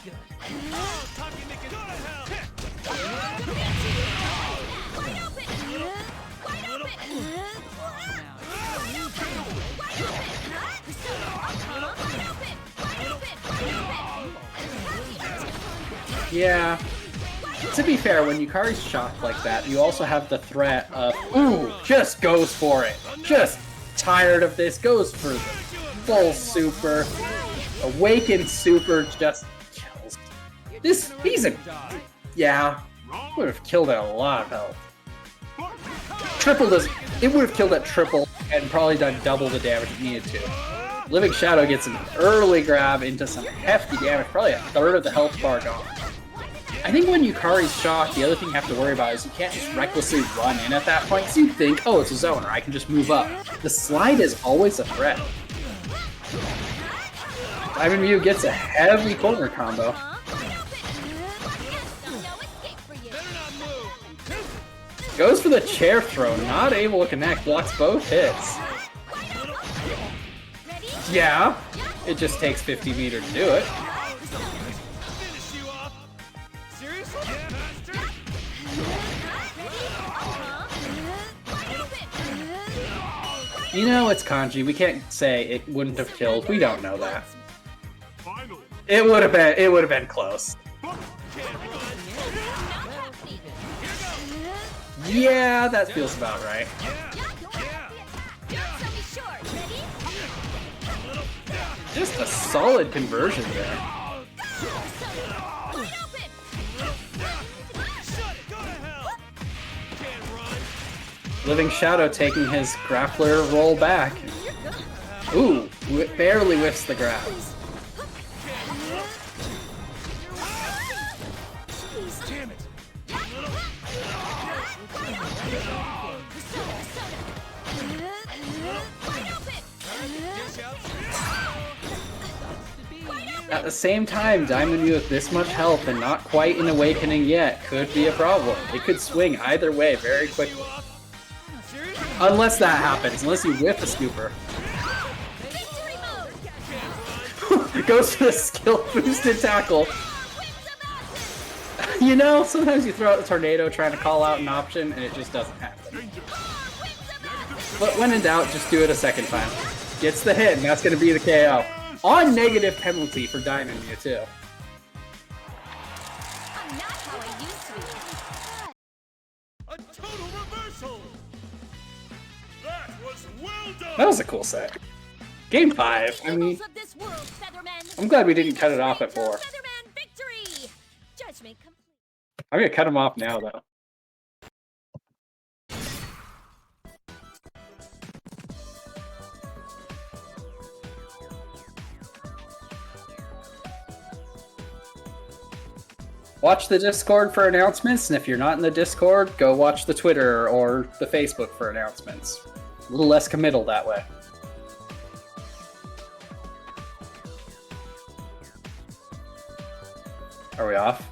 A: Yeah. To be fair, when Yukari's shocked like that, you also have the threat of, ooh, just goes for it. Just tired of this, goes for the full super. Awakened super just kills. Yeah. Would have killed at a lot of health. It would have killed at triple and probably done double the damage it needed to. Living Shadow gets an early grab into some hefty damage, probably a third of the health bar gone. I think when Yukari's shocked, the other thing you have to worry about is you can't just recklessly run in at that point, so you think, oh, it's a zoner, I can just move up. The slide is always a threat. Diamond Mew gets a heavy corner combo. Goes for the chair throw, not able to connect, blocks both hits. Yeah, it just takes 50 meter to do it.
F: Finish you off. Seriously? Yeah, master.
A: You know, it's kanji. We can't say it wouldn't have killed. We don't know that.
B: Finally.
A: It would have been close. Yeah, that feels about right. Just a solid conversion there. Living Shadow taking his grappler roll back. Ooh, barely whiffs the grab.
F: Damn it.
A: At the same time, Diamond with this much health and not quite in Awakening yet could be a problem. It could swing either way very quickly. Unless that happens, unless you whiff a scooper. Goes for the skill boosted tackle. You know, sometimes you throw out the tornado trying to call out an option and it just doesn't happen. But when in doubt, just do it a second time. Gets the hit and that's going to be the KO. On negative penalty for Diamond too.
E: I'm not how I used to be.
B: A total reversal. That was well done.
A: That was a cool set. Game 5. I mean,
E: Of this world, Featherman.
A: I'm glad we didn't cut it off at 4.
E: Featherman victory. Judgment complete.
A: I'm going to cut him off now though. Watch the Discord for announcements, and if you're not in the Discord, go watch the Twitter or the Facebook for announcements. A little less committal that way. Are we off?